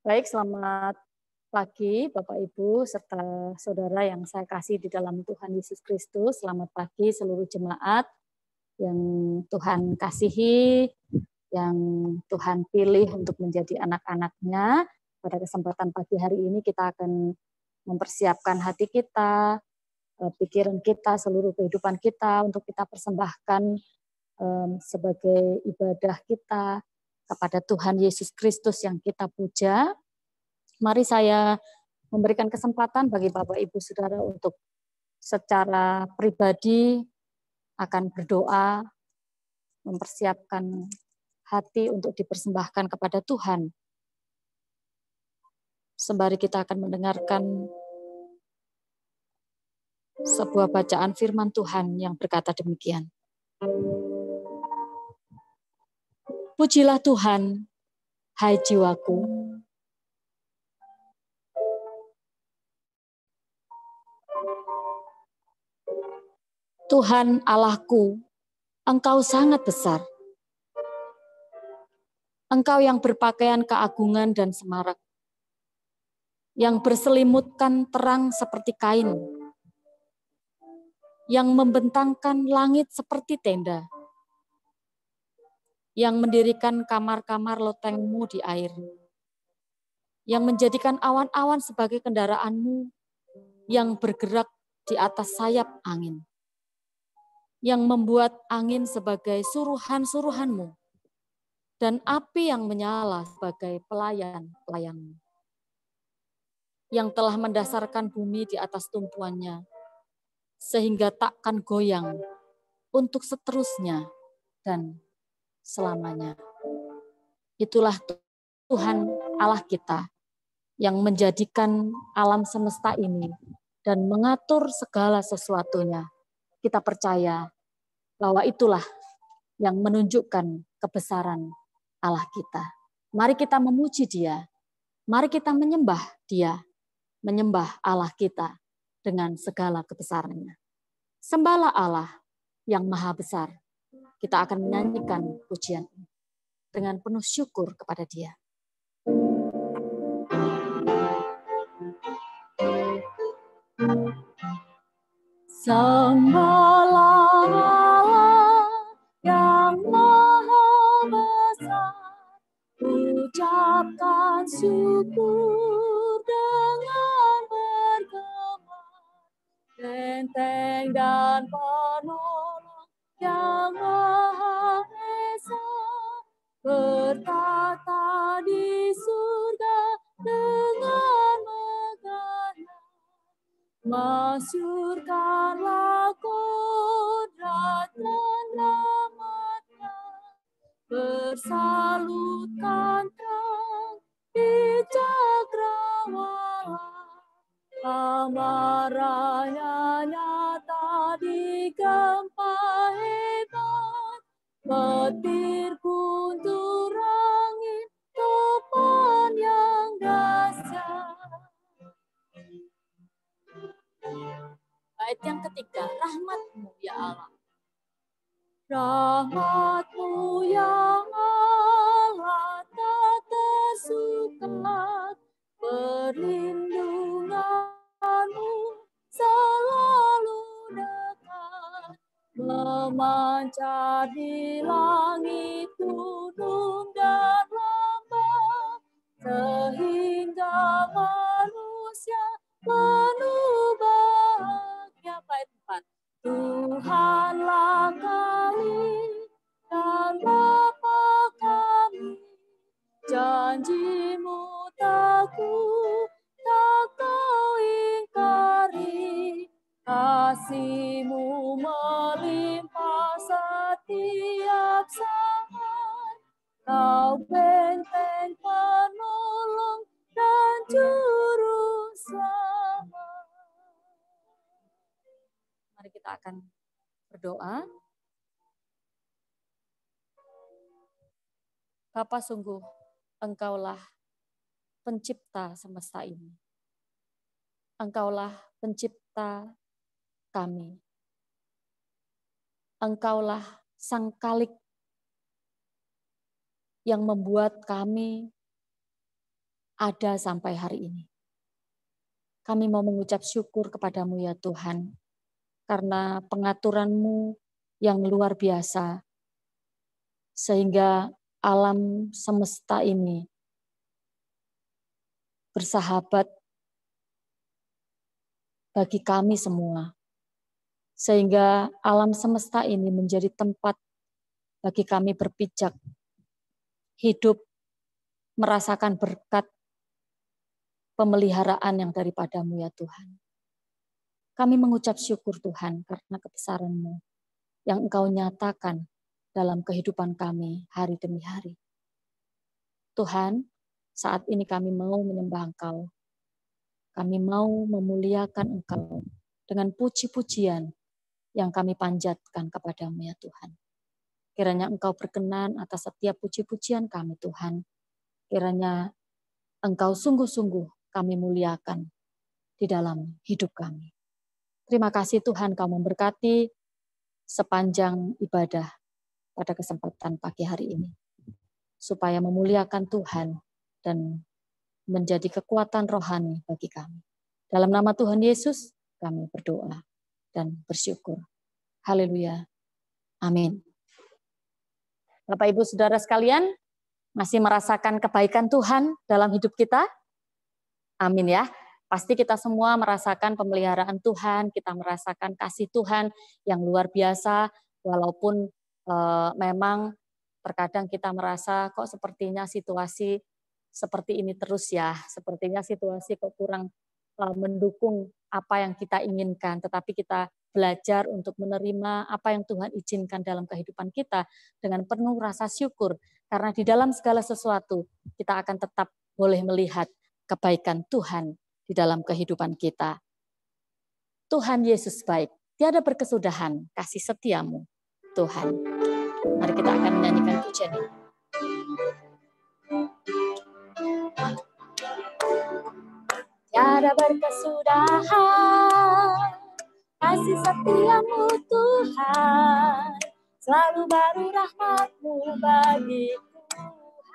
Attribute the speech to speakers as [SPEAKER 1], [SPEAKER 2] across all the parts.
[SPEAKER 1] Baik, selamat pagi Bapak Ibu serta saudara yang saya kasih di dalam Tuhan Yesus Kristus. Selamat pagi seluruh jemaat yang Tuhan kasihi, yang Tuhan pilih untuk menjadi anak-anaknya. Pada kesempatan pagi hari ini kita akan mempersiapkan hati kita, pikiran kita, seluruh kehidupan kita untuk kita persembahkan sebagai ibadah kita kepada Tuhan Yesus Kristus yang kita puja. Mari saya memberikan kesempatan bagi Bapak Ibu Saudara untuk secara pribadi akan berdoa, mempersiapkan hati untuk dipersembahkan kepada Tuhan. Sembari kita akan mendengarkan sebuah bacaan firman Tuhan yang berkata demikian. Pujilah Tuhan, hai jiwaku. Tuhan Allahku, Engkau sangat besar. Engkau yang berpakaian keagungan dan semarak, yang berselimutkan terang seperti kain, yang membentangkan langit seperti tenda, yang mendirikan kamar-kamar lotengmu di air, yang menjadikan awan-awan sebagai kendaraanmu, yang bergerak di atas sayap angin, yang membuat angin sebagai suruhan-suruhanmu, dan api yang menyala sebagai pelayan-pelayanmu, yang telah mendasarkan bumi di atas tumpuannya, sehingga takkan goyang untuk seterusnya dan selamanya. Itulah Tuhan Allah kita yang menjadikan alam semesta ini dan mengatur segala sesuatunya. Kita percaya bahwa itulah yang menunjukkan kebesaran Allah kita. Mari kita memuji Dia. Mari kita menyembah Dia, menyembah Allah kita dengan segala kebesarannya. Sembahlah Allah yang maha besar. Kita akan menyanyikan pujian ini dengan penuh syukur kepada Dia. Sembahlah Allah yang maha besar, ucapkan syukur dengan bergema, benteng dan penolong yang maha esa, bertata di surga dengan megahnya. Masyurkanlah kodrat dan rahmat-Nya, bersalutkan terang di cakrawala, amarahnya nyata di gempa hebat, petir guntur angin, topan yang dahsyat. Bait yang ketiga, rahmat-Mu ya Allah. Rahmat-Mu ya Allah tak tersukat, perlindungan-Mu selalu dekat, memancar di langit gunung dan lembah, sehingga manusia penuh bahagia. Bait 4. Tuhanlah kami dan Bapa kami, janji-Mu tak Kau ingkari, kasih-Mu melimpah setiap saat, Kau benteng penolong dan juru selamat. Mari kita akan berdoa. Bapa, sungguh Engkaulah pencipta semesta ini. Engkaulah pencipta kami. Engkaulah Sang Khalik yang membuat kami ada sampai hari ini. Kami mau mengucap syukur kepadamu ya Tuhan, karena pengaturan-Mu yang luar biasa, sehingga alam semesta ini bersahabat bagi kami semua. Sehingga alam semesta ini menjadi tempat bagi kami berpijak, hidup, merasakan berkat pemeliharaan yang daripada-Mu ya Tuhan. Kami mengucap syukur Tuhan karena kebesaran-Mu yang Engkau nyatakan dalam kehidupan kami hari demi hari. Tuhan, saat ini kami mau menyembah Engkau. Kami mau memuliakan Engkau dengan puji-pujian yang kami panjatkan kepadamu ya Tuhan. Kiranya Engkau berkenan atas setiap puji-pujian kami Tuhan. Kiranya Engkau sungguh-sungguh kami muliakan di dalam hidup kami. Terima kasih Tuhan Kau memberkati sepanjang ibadah pada kesempatan pagi hari ini. Supaya memuliakan Tuhan dan menjadi kekuatan rohani bagi kami. Dalam nama Tuhan Yesus, kami berdoa dan bersyukur. Haleluya. Amin. Bapak Ibu Saudara sekalian, masih merasakan kebaikan Tuhan dalam hidup kita? Amin ya. Pasti kita semua merasakan pemeliharaan Tuhan, kita merasakan kasih Tuhan yang luar biasa, walaupun memang terkadang kita merasa kok sepertinya situasi seperti ini terus ya, sepertinya situasi kok kurang mendukung apa yang kita inginkan, tetapi kita belajar untuk menerima apa yang Tuhan izinkan dalam kehidupan kita dengan penuh rasa syukur, karena di dalam segala sesuatu kita akan tetap boleh melihat kebaikan Tuhan di dalam kehidupan kita. Tuhan Yesus baik, tiada berkesudahan kasih setiamu, Tuhan. Mari kita akan menyanyikan pujian ini. Tiada berkesudahan kasih setiamu Tuhan, selalu baru rahmat-Mu bagiku,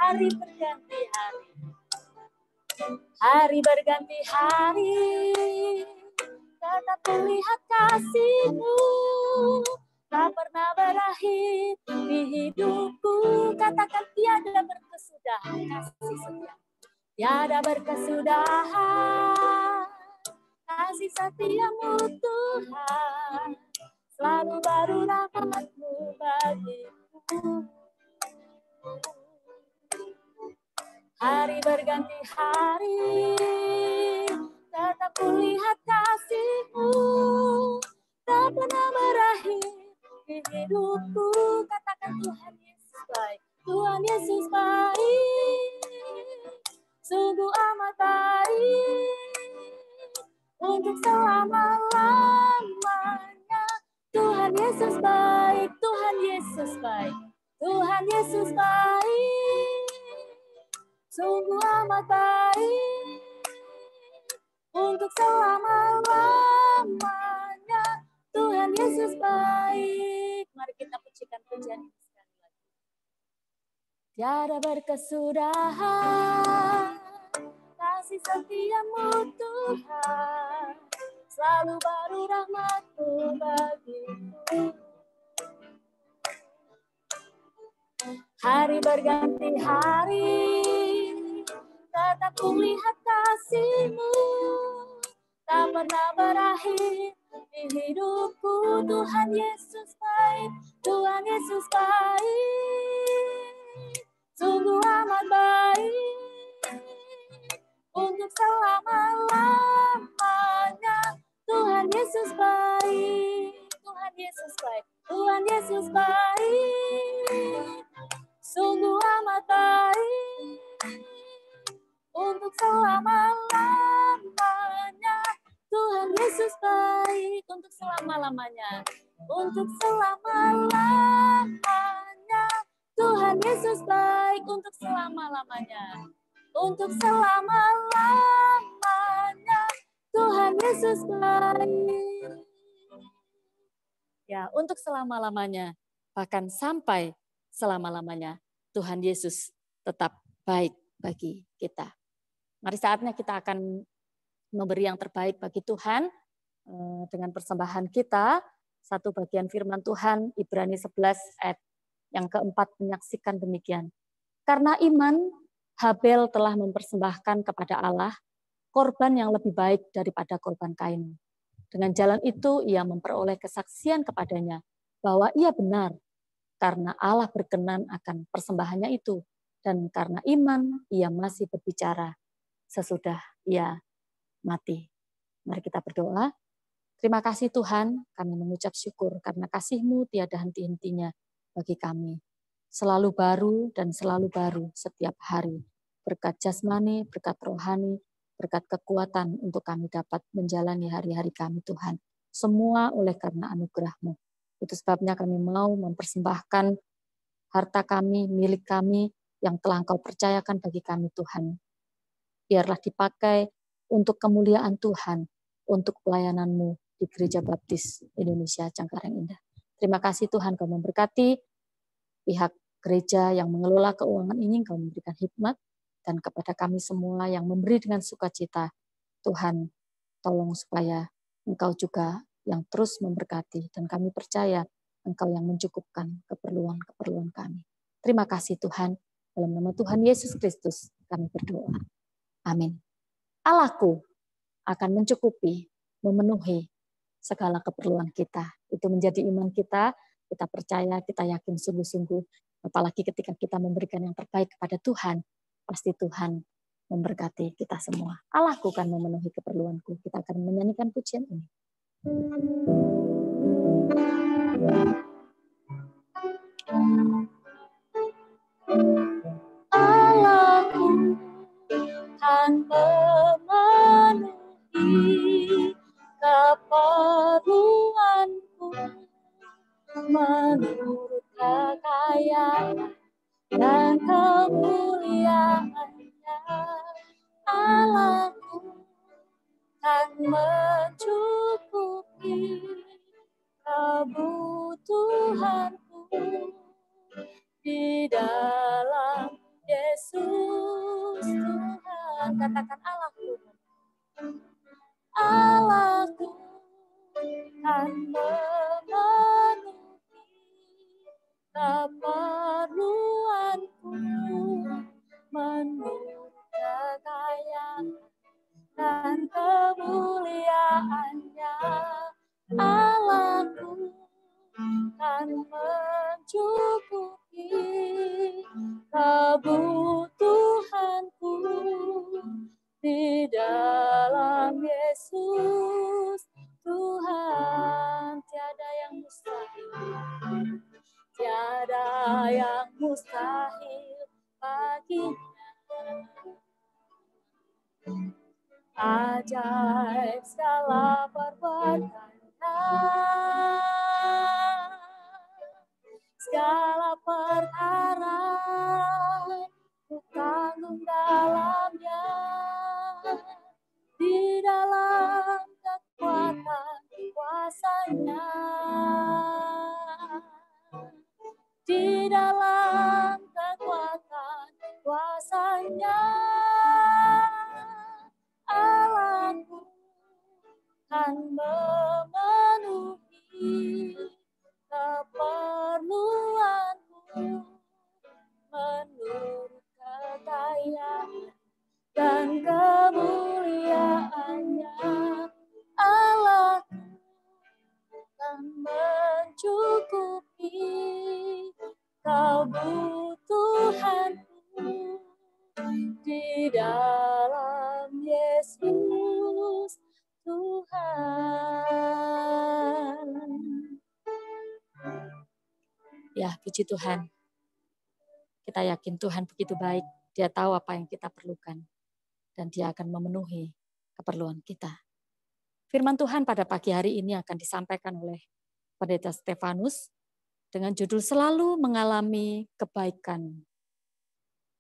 [SPEAKER 1] hari berganti hari. Hari berganti hari, tetap kulihat kasih-Mu, tak pernah berakhir di hidupku. Katakan tiada berkesudahan kasih setia. Tiada berkesudahan kasih setiamu Tuhan, selalu baru rahmat-Mu bagiku. Hari berganti hari, tetap kulihat kasih-Mu, tak pernah berakhir di hidupku. Katakan Tuhan Yesus baik, Tuhan Yesus baik, sungguh amat baik, untuk selama-lamanya. Tuhan Yesus baik, Tuhan Yesus baik, Tuhan Yesus baik, sungguh amat baik, untuk selama-lamanya. Tuhan Yesus baik. Mari kita pujikan pujian ini sekali lagi. Tiada berkesudahan kasih setiamu Tuhan, selalu baru rahmat-Mu bagiku. Hari berganti hari, tetap kulihat kasih-Mu, tak pernah berakhir di hidupku. Tuhan Yesus baik, Tuhan Yesus baik, sungguh amat baik, untuk selama-lamanya. Tuhan Yesus baik, Tuhan Yesus baik, Tuhan Yesus baik, sungguh amat baik, untuk selama-lamanya. Tuhan Yesus baik, untuk selama-lamanya, untuk selama-lamanya. Tuhan Yesus baik, untuk selama-lamanya, untuk selama-lamanya Tuhan Yesus baik. Ya, untuk selama-lamanya, bahkan sampai selama-lamanya Tuhan Yesus tetap baik bagi kita. Mari saatnya kita akan memberi yang terbaik bagi Tuhan dengan persembahan kita. Satu bagian firman Tuhan, Ibrani 11 ayat yang keempat menyaksikan demikian. Karena iman, Habel telah mempersembahkan kepada Allah korban yang lebih baik daripada korban Kain. Dengan jalan itu ia memperoleh kesaksian kepadanya bahwa ia benar karena Allah berkenan akan persembahannya itu, dan karena iman ia masih berbicara sesudah ia mati. Mari kita berdoa. Terima kasih Tuhan, kami mengucap syukur karena kasih-Mu tiada henti-hentinya bagi kami. Selalu baru dan selalu baru setiap hari. Berkat jasmani, berkat rohani, berkat kekuatan untuk kami dapat menjalani hari-hari kami Tuhan. Semua oleh karena anugerah-Mu. Itu sebabnya kami mau mempersembahkan harta kami, milik kami yang telah Engkau percayakan bagi kami Tuhan. Biarlah dipakai untuk kemuliaan Tuhan, untuk pelayanan-Mu di Gereja Baptis Indonesia Cengkareng Indah. Terima kasih Tuhan, Kau memberkati pihak gereja yang mengelola keuangan ini, Kau memberikan hikmat, dan kepada kami semua yang memberi dengan sukacita, Tuhan, tolong supaya Engkau juga yang terus memberkati, dan kami percaya Engkau yang mencukupkan keperluan-keperluan kami. Terima kasih Tuhan, dalam nama Tuhan Yesus Kristus kami berdoa. Amin. Allahku akan mencukupi, memenuhi segala keperluan kita. Itu menjadi iman kita percaya, kita yakin sungguh-sungguh, apalagi ketika kita memberikan yang terbaik kepada Tuhan, pasti Tuhan memberkati kita semua. Allahku akan memenuhi keperluanku. Kita akan menyanyikan pujian ini. Allahku akan memenuhi keperluanku menurut kekayaan dan kemuliaan-Nya. Allahku akan mencukupi kebutuhanku di dalam Yesus Tuhan. Katakan Allahku. Allahku akan memenuhi keperluanku menurut kekayaan dan kemuliaan-Nya. Allahku akan mencukupi kebutuhanku di dalam Yesus Tuhan. Tiada yang mustahil, tiada yang mustahil baginya. Ajaib segala perbuatannya, segala perkara ku tanggung dalamnya, di dalam kekuatan kuasa-Nya, di dalam kekuatan kuasa-Nya. Allahku akan memenuhi keperluanku menurut kekayaan dan kemuliaan-Nya. Allahku akan mencukupi kebutuhanku di dalam Yesus Tuhan. Ya, puji Tuhan. Kita yakin Tuhan begitu baik. Dia tahu apa yang kita perlukan. Dan Dia akan memenuhi keperluan kita. Firman Tuhan pada pagi hari ini akan disampaikan oleh Pendeta Stefanus dengan judul Selalu Mengalami Kebaikan.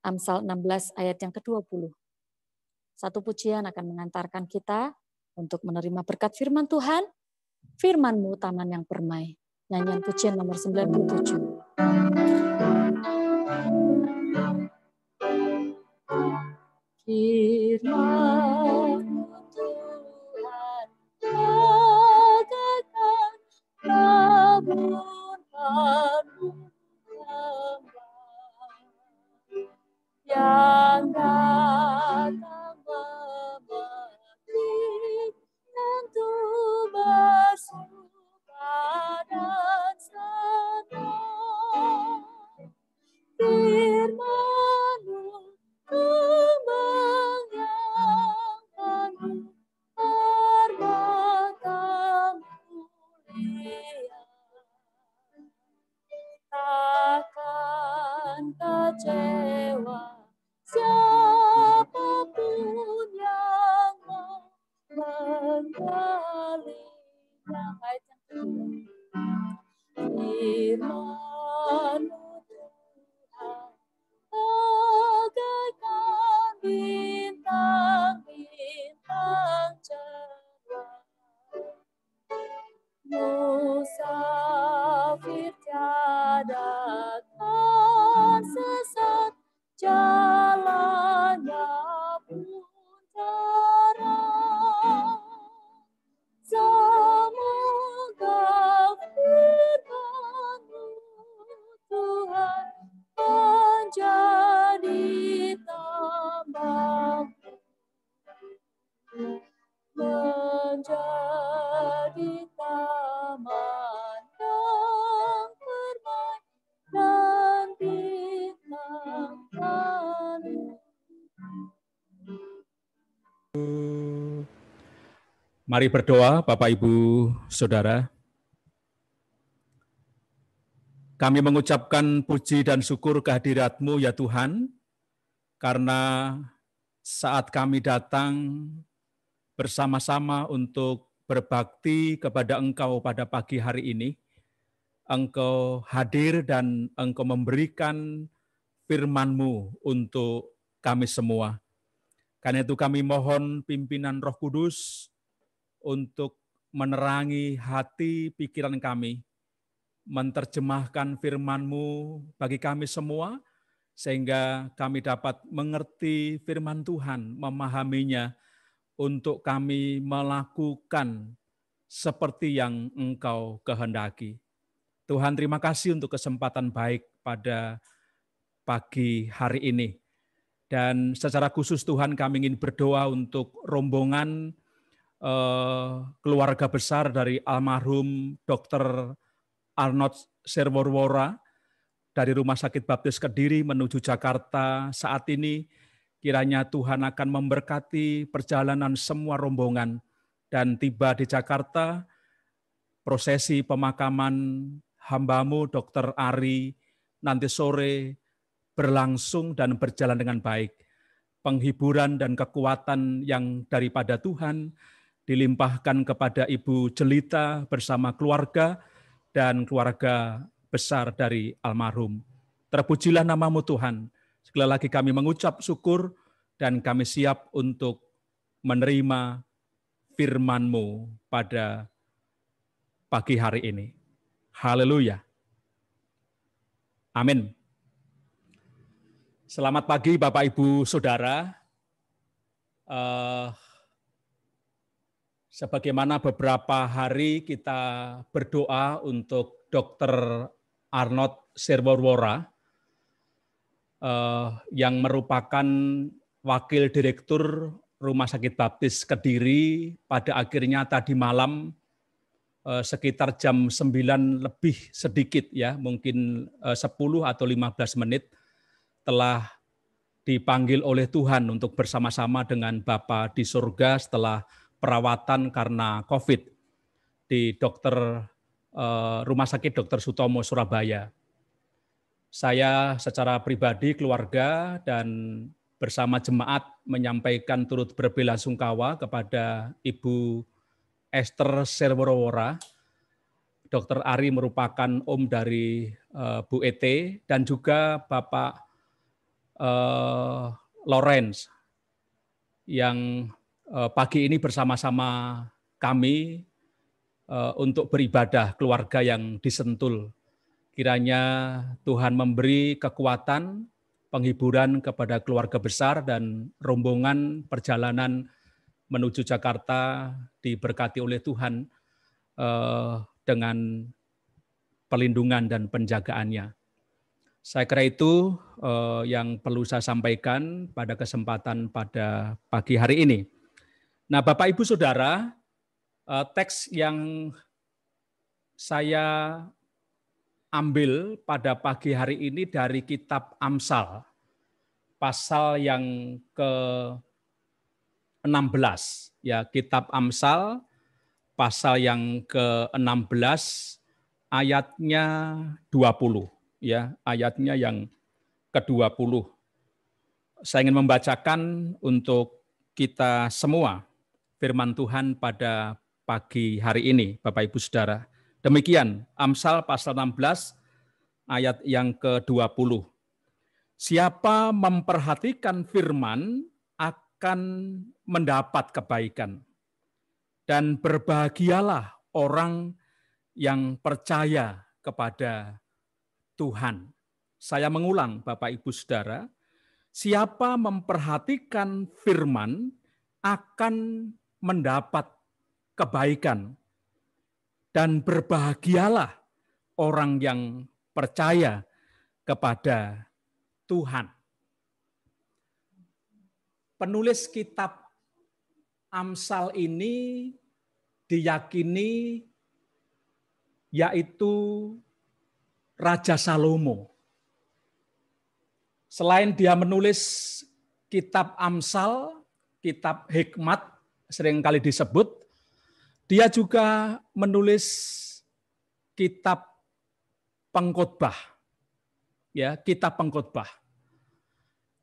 [SPEAKER 1] Amsal 16 ayat yang ke-20. Satu pujian akan mengantarkan kita untuk menerima berkat firman Tuhan. Firman-Mu taman yang permai. Nyanyian pujian nomor 97. Firman-Mu Tuhan bagaikan labun kembang yang datang memetik tentu bersuka dan senang. Firman-Mu kembang yang penuh permata mulia, takkan kecewa siapapun yang menggalinya. Ayat yang kedua. Firman-Mu Tuhan bagaikan bintang-bintang cerah, musafir tiada akan sesat, jalannya pun terang. Semoga firman-Mu Tuhan menjadi tambang, menjadi taman yang permai dan bintang penuh.
[SPEAKER 2] Mari berdoa, Bapak, Ibu, Saudara. Kami mengucapkan puji dan syukur kehadirat-Mu, ya Tuhan, karena saat kami datang bersama-sama untuk berbakti kepada Engkau pada pagi hari ini, Engkau hadir dan Engkau memberikan firman-Mu untuk kami semua. Karena itu kami mohon pimpinan Roh Kudus untuk menerangi hati pikiran kami, menerjemahkan firman-Mu bagi kami semua, sehingga kami dapat mengerti firman Tuhan, memahaminya, untuk kami melakukan seperti yang Engkau kehendaki. Tuhan, terima kasih untuk kesempatan baik pada pagi hari ini. Dan secara khusus Tuhan, kami ingin berdoa untuk rombongan keluarga besar dari almarhum Dr. Arnold Serworwora dari Rumah Sakit Baptis Kediri menuju Jakarta saat ini. Kiranya Tuhan akan memberkati perjalanan semua rombongan dan tiba di Jakarta, prosesi pemakaman hamba-Mu Dr. Ari nanti sore berlangsung dan berjalan dengan baik. Penghiburan dan kekuatan yang daripada Tuhan dilimpahkan kepada Ibu Jelita bersama keluarga dan keluarga besar dari almarhum. Terpujilah nama-Mu Tuhan. Sekali lagi kami mengucap syukur dan kami siap untuk menerima firman-Mu pada pagi hari ini. Haleluya. Amin. Selamat pagi Bapak Ibu Saudara. Sebagaimana beberapa hari kita berdoa untuk Dr. Arnold Serworwora, yang merupakan Wakil Direktur Rumah Sakit Baptis Kediri, pada akhirnya tadi malam sekitar jam 9 lebih sedikit, ya, mungkin 10 atau 15 menit, telah dipanggil oleh Tuhan untuk bersama-sama dengan Bapa di surga setelah perawatan karena COVID di Rumah Sakit Dr. Sutomo, Surabaya. Saya secara pribadi, keluarga, dan bersama jemaat menyampaikan turut berbelasungkawa kepada Ibu Esther Serworwora. Dr. Ari merupakan om dari Bu Ete, dan juga Bapak Lawrence yang pagi ini bersama-sama kami untuk beribadah keluarga yang disentul. Kiranya Tuhan memberi kekuatan, penghiburan kepada keluarga besar dan rombongan perjalanan menuju Jakarta diberkati oleh Tuhan dengan perlindungan dan penjagaannya. Saya kira itu yang perlu saya sampaikan pada kesempatan pada pagi hari ini. Nah, Bapak Ibu Saudara, teks yang saya ambil pada pagi hari ini dari kitab Amsal, pasal yang ke-16. Ya, kitab Amsal, pasal yang ke-16, ayatnya 20. Ya, ayatnya yang ke-20. Saya ingin membacakan untuk kita semua firman Tuhan pada pagi hari ini, Bapak Ibu Saudara. Demikian, Amsal pasal 16 ayat yang ke-20. Siapa memperhatikan firman akan mendapat kebaikan, dan berbahagialah orang yang percaya kepada Tuhan. Saya mengulang, Bapak Ibu Saudara, siapa memperhatikan firman akan mendapat kebaikan, dan berbahagialah orang yang percaya kepada Tuhan. Penulis kitab Amsal ini diyakini yaitu Raja Salomo. Selain dia menulis kitab Amsal, kitab hikmat seringkali disebut, dia juga menulis kitab pengkhotbah. Ya, kitab pengkhotbah.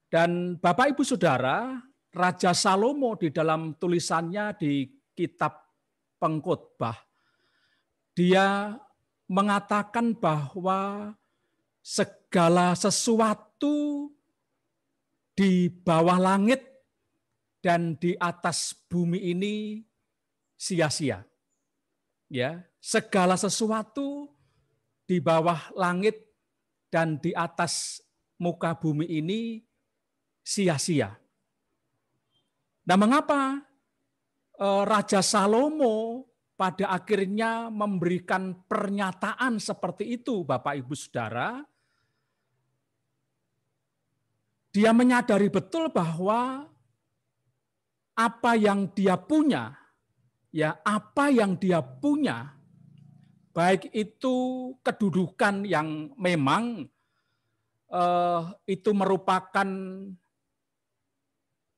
[SPEAKER 2] Dan Bapak Ibu Saudara, Raja Salomo di dalam tulisannya di kitab pengkhotbah, dia mengatakan bahwa segala sesuatu di bawah langit dan di atas bumi ini sia-sia. Ya, segala sesuatu di bawah langit dan di atas muka bumi ini sia-sia. Nah, mengapa Raja Salomo pada akhirnya memberikan pernyataan seperti itu, Bapak Ibu Saudara? Dia menyadari betul bahwa apa yang dia punya, baik itu kedudukan yang memang itu merupakan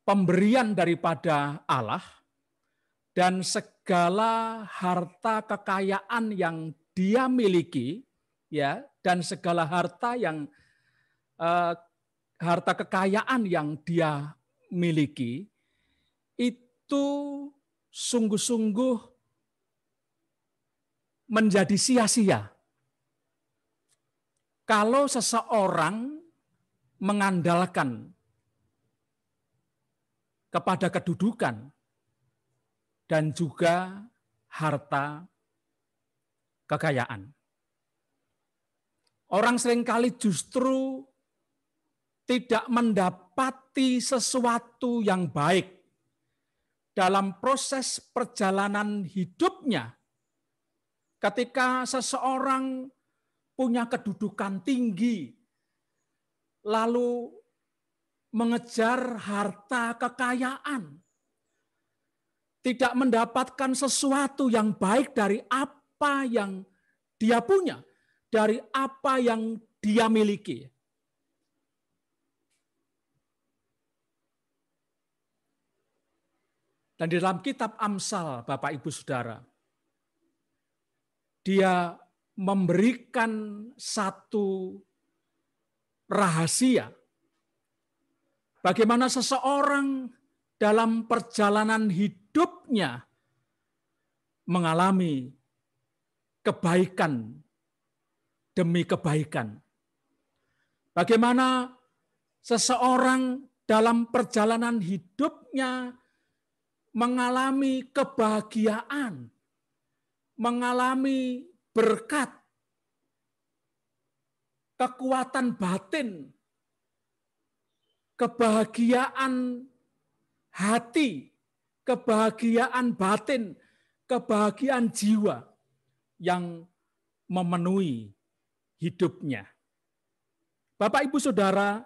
[SPEAKER 2] pemberian daripada Allah, dan segala harta kekayaan yang dia miliki, ya, dan segala harta kekayaan yang dia miliki itu sungguh-sungguh menjadi sia-sia kalau seseorang mengandalkan kepada kedudukan dan juga harta kekayaan. Orang seringkali justru tidak mendapati sesuatu yang baik dalam proses perjalanan hidupnya. Ketika seseorang punya kedudukan tinggi, lalu mengejar harta kekayaan, tidak mendapatkan sesuatu yang baik dari apa yang dia punya, dari apa yang dia miliki. Dan di dalam kitab Amsal, Bapak Ibu Saudara, dia memberikan satu rahasia bagaimana seseorang dalam perjalanan hidupnya mengalami kebaikan demi kebaikan. Bagaimana seseorang dalam perjalanan hidupnya mengalami kebahagiaan, mengalami berkat, kekuatan batin, kebahagiaan hati, kebahagiaan batin, kebahagiaan jiwa yang memenuhi hidupnya. Bapak, Ibu, Saudara,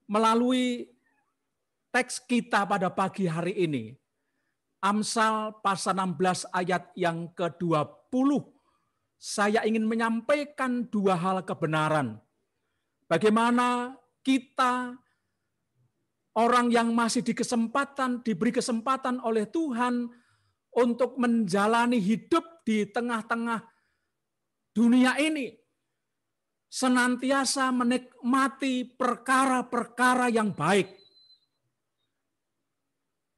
[SPEAKER 2] melalui teks kita pada pagi hari ini, Amsal pasal 16 ayat yang ke-20, saya ingin menyampaikan dua hal kebenaran. Bagaimana kita, orang yang masih diberi kesempatan oleh Tuhan untuk menjalani hidup di tengah-tengah dunia ini, senantiasa menikmati perkara-perkara yang baik.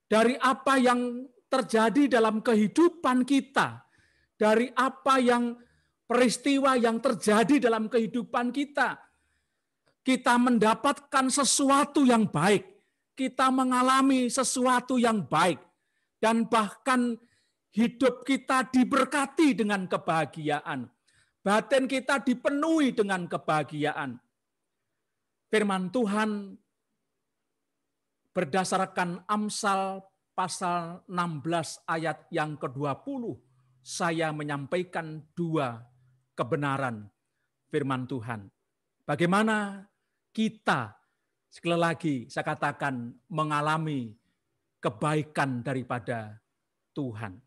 [SPEAKER 2] Dari apa yang terjadi dalam kehidupan kita, dari apa yang peristiwa yang terjadi dalam kehidupan kita mendapatkan sesuatu yang baik, kita mengalami sesuatu yang baik, dan bahkan hidup kita diberkati dengan kebahagiaan. Batin kita dipenuhi dengan kebahagiaan. Firman Tuhan berdasarkan Amsal pasal 16 ayat yang ke-20, saya menyampaikan dua kebenaran firman Tuhan. Bagaimana kita, sekali lagi saya katakan, mengalami kebaikan daripada Tuhan.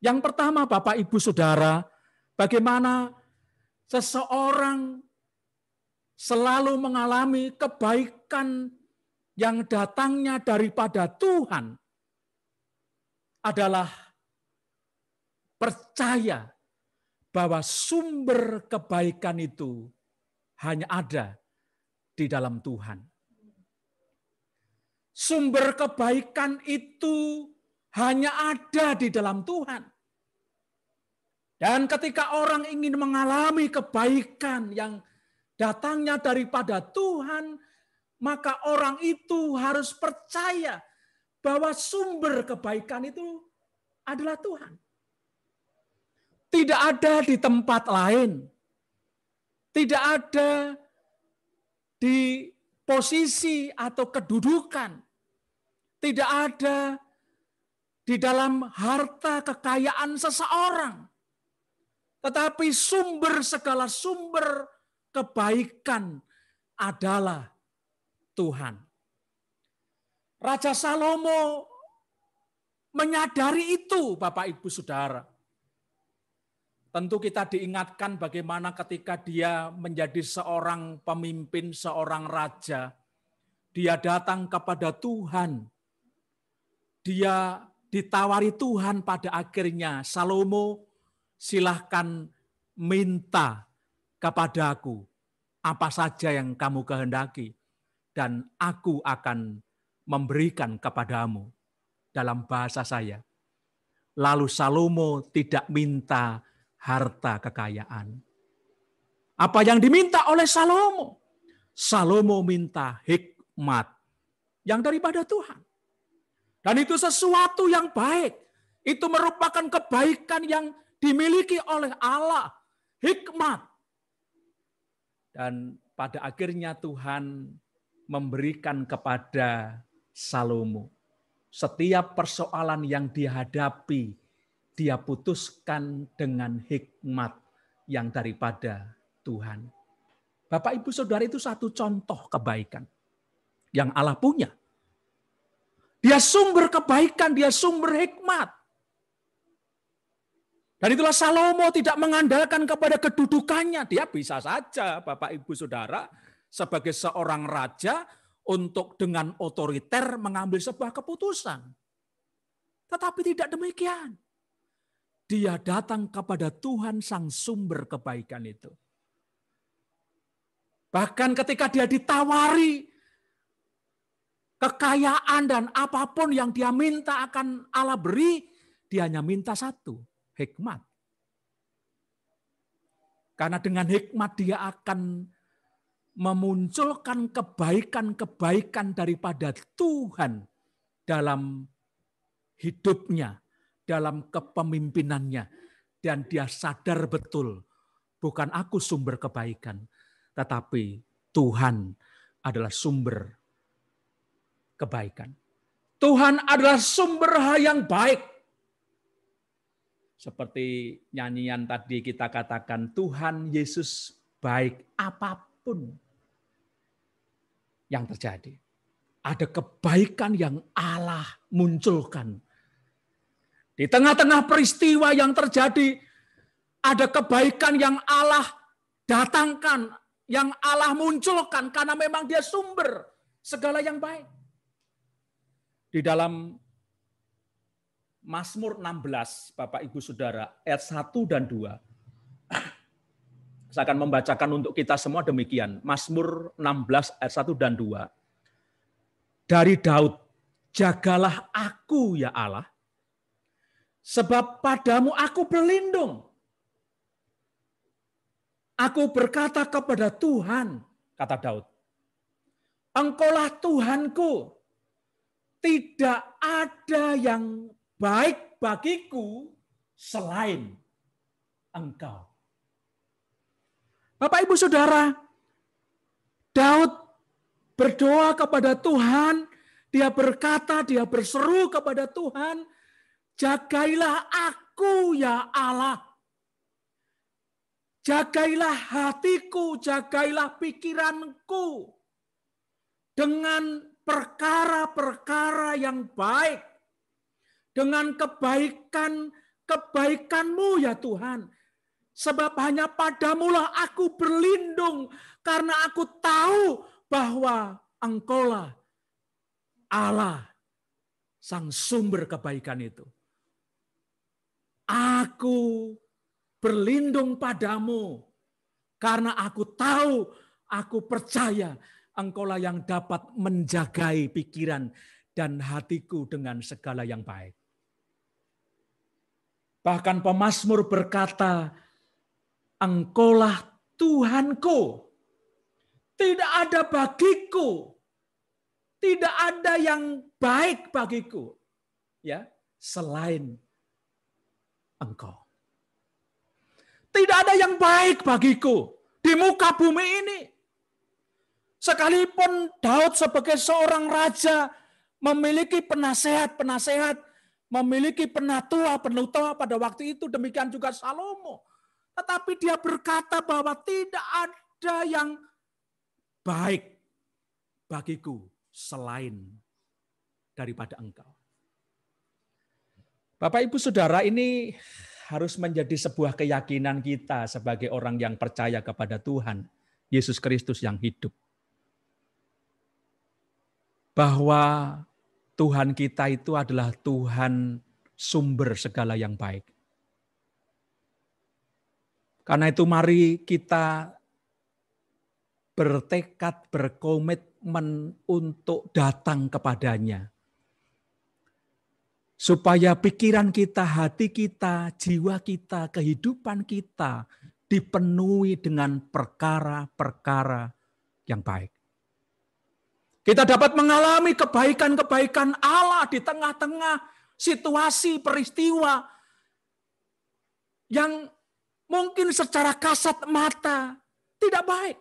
[SPEAKER 2] Yang pertama, Bapak, Ibu, Saudara, bagaimana seseorang selalu mengalami kebaikan yang datangnya daripada Tuhan adalah percaya bahwa sumber kebaikan itu hanya ada di dalam Tuhan. Sumber kebaikan itu hanya ada di dalam Tuhan. Dan ketika orang ingin mengalami kebaikan yang datangnya daripada Tuhan, maka orang itu harus percaya bahwa sumber kebaikan itu adalah Tuhan. Tidak ada di tempat lain. Tidak ada di posisi atau kedudukan. Tidak ada di dalam harta kekayaan seseorang. Tetapi sumber segala sumber kebaikan adalah Tuhan. Raja Salomo menyadari itu, Bapak, Ibu, Saudara. Tentu kita diingatkan bagaimana ketika dia menjadi seorang pemimpin, seorang raja, dia datang kepada Tuhan. Dia ditawari Tuhan pada akhirnya, Salomo, silahkan minta kepadaku apa saja yang kamu kehendaki, dan aku akan memberikan kepadamu. Dalam bahasa saya. Lalu Salomo tidak minta harta kekayaan. Apa yang diminta oleh Salomo? Salomo minta hikmat yang daripada Tuhan. Dan itu sesuatu yang baik. Itu merupakan kebaikan yang dimiliki oleh Allah. Hikmat. Dan pada akhirnya Tuhan memberikan kepada Salomo. Setiap persoalan yang dihadapi, dia putuskan dengan hikmat yang daripada Tuhan. Bapak, Ibu, Saudara, itu satu contoh kebaikan yang Allah punya. Dia sumber kebaikan, dia sumber hikmat. Dan itulah Salomo tidak mengandalkan kepada kedudukannya. Dia bisa saja, Bapak, Ibu, Saudara, sebagai seorang raja untuk dengan otoriter mengambil sebuah keputusan. Tetapi tidak demikian. Dia datang kepada Tuhan sang sumber kebaikan itu. Bahkan ketika dia ditawari kekayaan dan apapun yang dia minta akan Allah beri, dia hanya minta satu, hikmat. Karena dengan hikmat dia akan memunculkan kebaikan-kebaikan daripada Tuhan dalam hidupnya, dalam kepemimpinannya. Dan dia sadar betul, bukan aku sumber kebaikan, tetapi Tuhan adalah sumber kebaikan. Tuhan adalah sumber hal yang baik. Seperti nyanyian tadi kita katakan, Tuhan Yesus baik apapun yang terjadi. Ada kebaikan yang Allah munculkan. Di tengah-tengah peristiwa yang terjadi, ada kebaikan yang Allah datangkan, yang Allah munculkan, karena memang dia sumber segala yang baik. Di dalam Mazmur 16, Bapak Ibu Saudara, ayat 1 dan 2. Saya akan membacakan untuk kita semua demikian. Mazmur 16, ayat 1 dan 2. Dari Daud, jagalah aku ya Allah, sebab padamu aku berlindung. Aku berkata kepada Tuhan, kata Daud, Engkaulah Tuhanku, tidak ada yang baik bagiku selain Engkau. Bapak Ibu Saudara, Daud berdoa kepada Tuhan, dia berkata, dia berseru kepada Tuhan, jagailah aku ya Allah. Jagailah hatiku, jagailah pikiranku dengan perkara-perkara yang baik. Dengan kebaikan-kebaikan-Mu ya Tuhan. Sebab hanya padamulah aku berlindung, karena aku tahu bahwa Engkaulah Allah, sang sumber kebaikan itu. Aku berlindung padamu, karena aku tahu, aku percaya Engkaulah yang dapat menjagai pikiran dan hatiku dengan segala yang baik. Bahkan pemazmur berkata, Engkaulah Tuhanku, tidak ada bagiku, tidak ada yang baik bagiku, ya, selain Engkau. Tidak ada yang baik bagiku di muka bumi ini. Sekalipun Daud sebagai seorang raja memiliki penasehat-penasehat, memiliki penatua-penatua pada waktu itu, demikian juga Salomo. Tetapi dia berkata bahwa tidak ada yang baik bagiku selain daripada Engkau. Bapak Ibu Saudara, ini harus menjadi sebuah keyakinan kita sebagai orang yang percaya kepada Tuhan Yesus Kristus yang hidup. Bahwa Tuhan kita itu adalah Tuhan sumber segala yang baik. Karena itu mari kita bertekad, berkomitmen untuk datang kepadanya. Supaya pikiran kita, hati kita, jiwa kita, kehidupan kita dipenuhi dengan perkara-perkara yang baik. Kita dapat mengalami kebaikan-kebaikan Allah di tengah-tengah situasi peristiwa yang mungkin secara kasat mata tidak baik.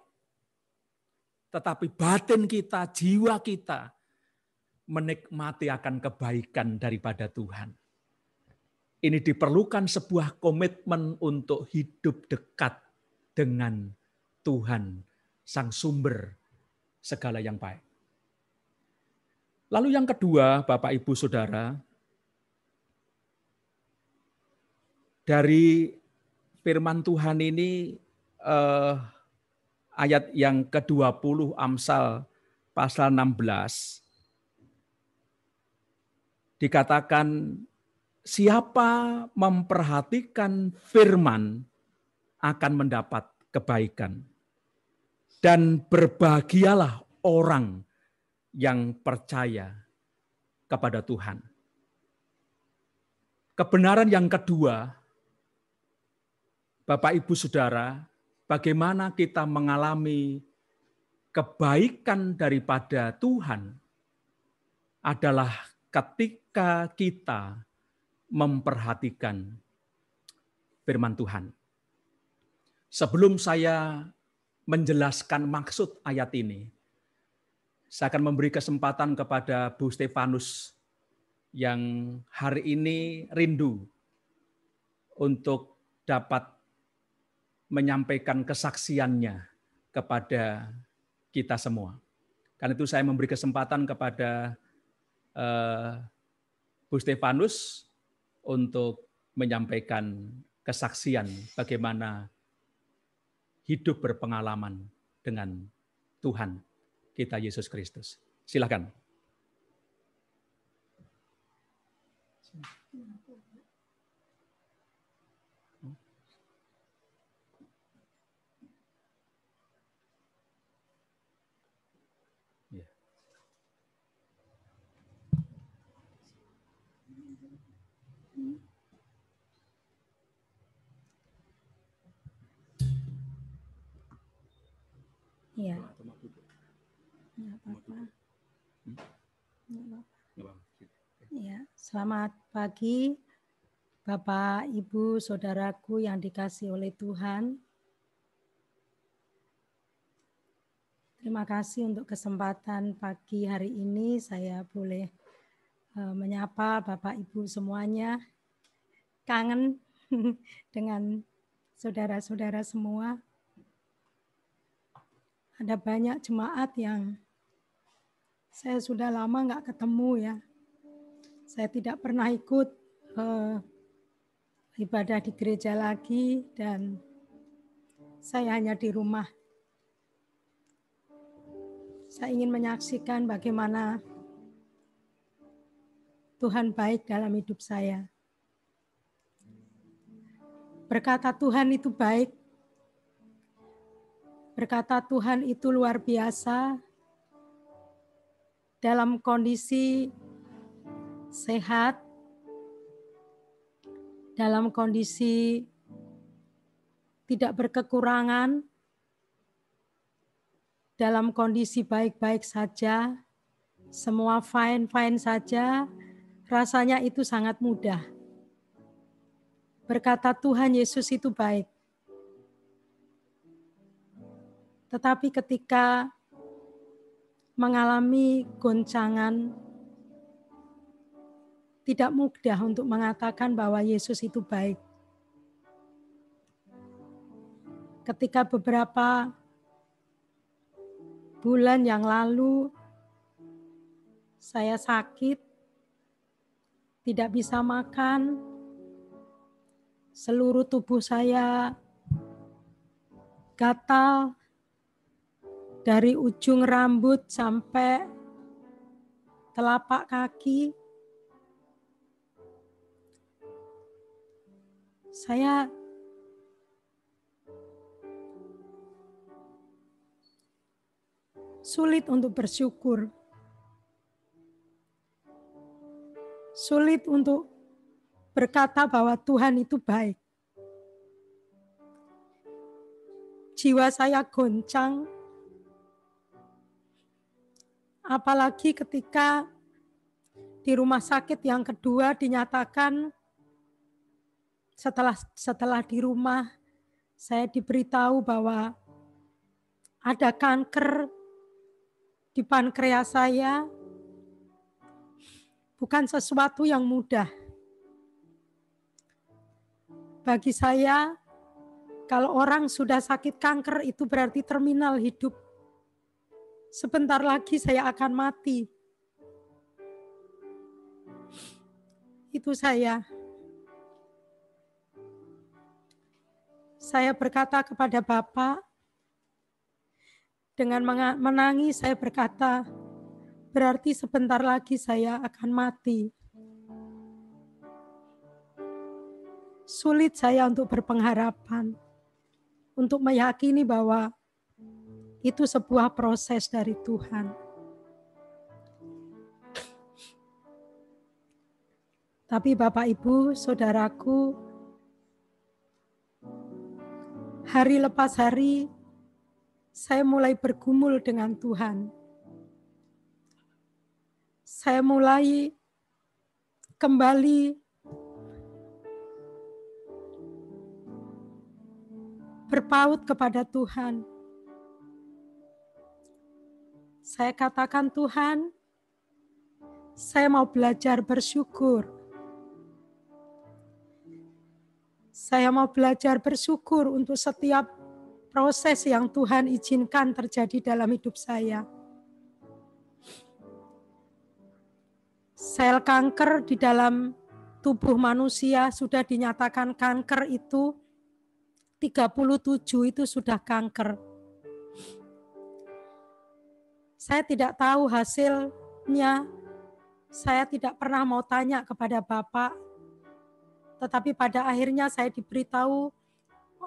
[SPEAKER 2] Tetapi batin kita, jiwa kita menikmati akan kebaikan daripada Tuhan. Ini diperlukan sebuah komitmen untuk hidup dekat dengan Tuhan, sang sumber segala yang baik. Lalu yang kedua, Bapak Ibu Saudara, dari firman Tuhan ini ayat yang ke-20 Amsal pasal 16 dikatakan, siapa memperhatikan firman akan mendapat kebaikan. Dan berbahagialah orang yang percaya kepada Tuhan. Kebenaran yang kedua, Bapak Ibu Saudara, bagaimana kita mengalami kebaikan daripada Tuhan adalah ketika kita memperhatikan firman Tuhan. Sebelum saya menjelaskan maksud ayat ini, saya akan memberi kesempatan kepada Bu Stefanus yang hari ini rindu untuk dapat menyampaikan kesaksiannya kepada kita semua. Karena itu saya memberi kesempatan kepada Bu Stefanus untuk menyampaikan kesaksian bagaimana hidup berpengalaman dengan Tuhan kita Yesus Kristus. Silakan.
[SPEAKER 1] Ya. Nggak apa-apa. Ya, selamat pagi Bapak, Ibu, Saudaraku yang dikasihi oleh Tuhan. Terima kasih untuk kesempatan pagi hari ini saya boleh menyapa Bapak, Ibu semuanya. Kangen dengan saudara-saudara semua. Ada banyak jemaat yang saya sudah lama nggak ketemu ya. Saya tidak pernah ikut ibadah di gereja lagi dan saya hanya di rumah. Saya ingin menyaksikan bagaimana Tuhan baik dalam hidup saya. Berkata Tuhan itu baik. Berkata Tuhan itu luar biasa dalam kondisi sehat, dalam kondisi tidak berkekurangan, dalam kondisi baik-baik saja, semua fine-fine saja, rasanya itu sangat mudah. Berkata Tuhan Yesus itu baik. Tetapi ketika mengalami goncangan, tidak mudah untuk mengatakan bahwa Yesus itu baik. Ketika beberapa bulan yang lalu saya sakit, tidak bisa makan, seluruh tubuh saya gatal, dari ujung rambut sampai telapak kaki. Saya sulit untuk bersyukur. Sulit untuk berkata bahwa Tuhan itu baik. Jiwa saya goncang. Apalagi ketika di rumah sakit yang kedua dinyatakan setelah di rumah saya diberitahu bahwa ada kanker di pankreas saya. Bukan sesuatu yang mudah. Bagi saya, kalau orang sudah sakit kanker itu berarti terminal hidup. Sebentar lagi saya akan mati. Itu saya. Saya berkata kepada Bapak, dengan menangis saya berkata, berarti sebentar lagi saya akan mati. Sulit saya untuk berpengharapan, untuk meyakini bahwa itu sebuah proses dari Tuhan. Tapi Bapak, Ibu, Saudaraku, hari lepas hari
[SPEAKER 3] saya mulai bergumul dengan Tuhan. Saya mulai kembali berpaut kepada Tuhan. Saya katakan, Tuhan, saya mau belajar bersyukur. Saya mau belajar bersyukur untuk setiap proses yang Tuhan izinkan terjadi dalam hidup saya. Sel kanker di dalam tubuh manusia sudah dinyatakan kanker itu 37 itu sudah kanker. Saya tidak tahu hasilnya. Saya tidak pernah mau tanya kepada Bapak. Tetapi pada akhirnya saya diberitahu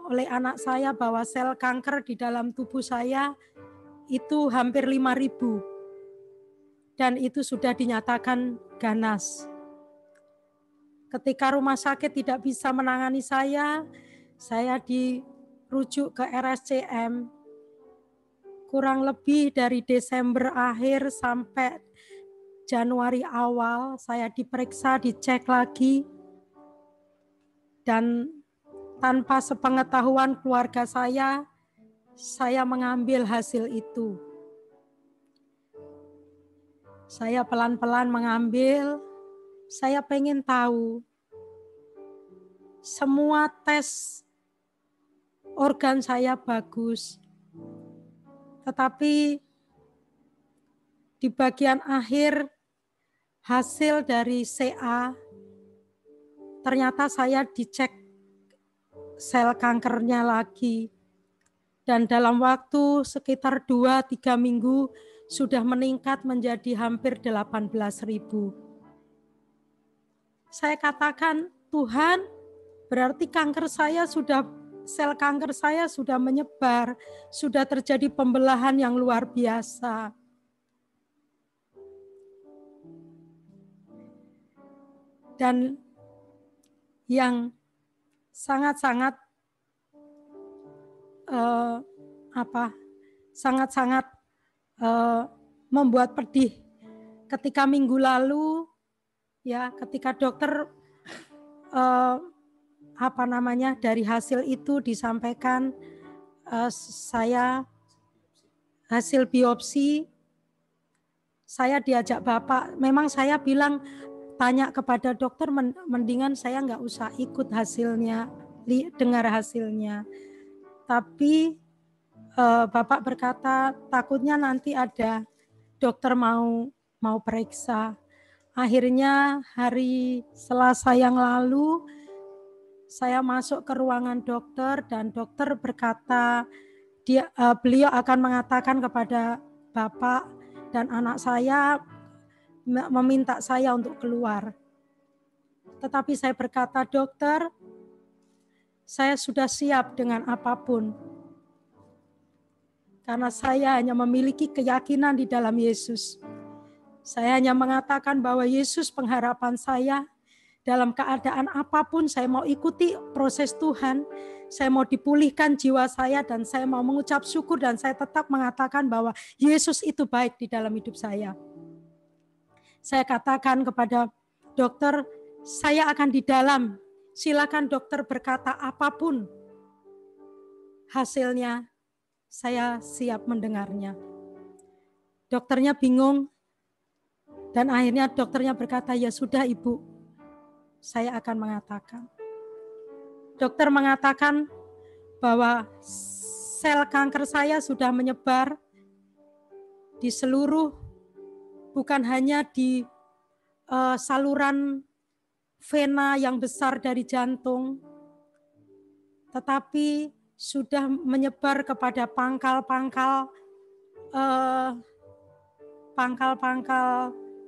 [SPEAKER 3] oleh anak saya bahwa sel kanker di dalam tubuh saya itu hampir 5.000. Dan itu sudah dinyatakan ganas. Ketika rumah sakit tidak bisa menangani saya dirujuk ke RSCM. Kurang lebih dari Desember akhir sampai Januari awal, saya diperiksa, dicek lagi. Dan tanpa sepengetahuan keluarga saya mengambil hasil itu. Saya pelan-pelan mengambil, saya pengen tahu. Semua tes organ saya bagus. Tetapi di bagian akhir hasil dari CA, ternyata saya dicek sel kankernya lagi. Dan dalam waktu sekitar 2-3 minggu sudah meningkat menjadi hampir 18.000. Saya katakan, Tuhan, berarti sel kanker saya sudah menyebar, sudah terjadi pembelahan yang luar biasa. Dan yang sangat-sangat membuat pedih ketika minggu lalu, ya, ketika dokter dari hasil itu disampaikan saya hasil biopsi, saya diajak Bapak, memang saya bilang tanya kepada dokter, mendingan saya nggak usah ikut hasilnya, dengar hasilnya. Tapi Bapak berkata takutnya nanti ada dokter mau periksa. Akhirnya hari Selasa yang lalu saya masuk ke ruangan dokter dan dokter berkata beliau akan mengatakan kepada Bapak dan anak saya, meminta saya untuk keluar. Tetapi saya berkata, dokter, saya sudah siap dengan apapun. Karena saya hanya memiliki keyakinan di dalam Yesus. Saya hanya mengatakan bahwa Yesus pengharapan saya. Dalam keadaan apapun saya mau ikuti proses Tuhan. Saya mau dipulihkan jiwa saya dan saya mau mengucap syukur dan saya tetap mengatakan bahwa Yesus itu baik di dalam hidup saya. Saya katakan kepada dokter, saya akan di dalam. Silakan dokter berkata apapun hasilnya, saya siap mendengarnya. Dokternya bingung dan akhirnya dokternya berkata, ya sudah Ibu, saya akan mengatakan. Dokter mengatakan bahwa sel kanker saya sudah menyebar di seluruh, bukan hanya di saluran vena yang besar dari jantung, tetapi sudah menyebar kepada pangkal-pangkal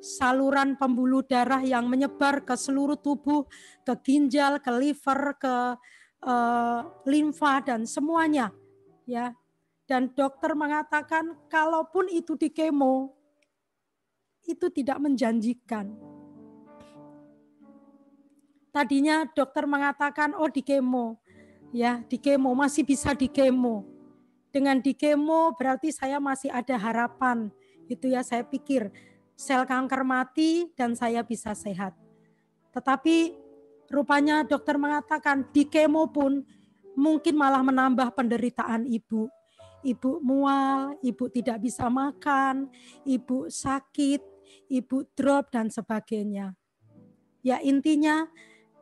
[SPEAKER 3] saluran pembuluh darah yang menyebar ke seluruh tubuh, ke ginjal, ke liver, ke limfa dan semuanya, ya. Dan dokter mengatakan kalaupun itu di kemo, itu tidak menjanjikan. Tadinya dokter mengatakan di kemo, ya, di kemo masih bisa di kemo. Dengan di kemo berarti saya masih ada harapan. Itu ya, saya pikir sel kanker mati dan saya bisa sehat. Tetapi rupanya dokter mengatakan di kemo pun mungkin malah menambah penderitaan ibu. Ibu mual, ibu tidak bisa makan, ibu sakit, ibu drop dan sebagainya. Ya intinya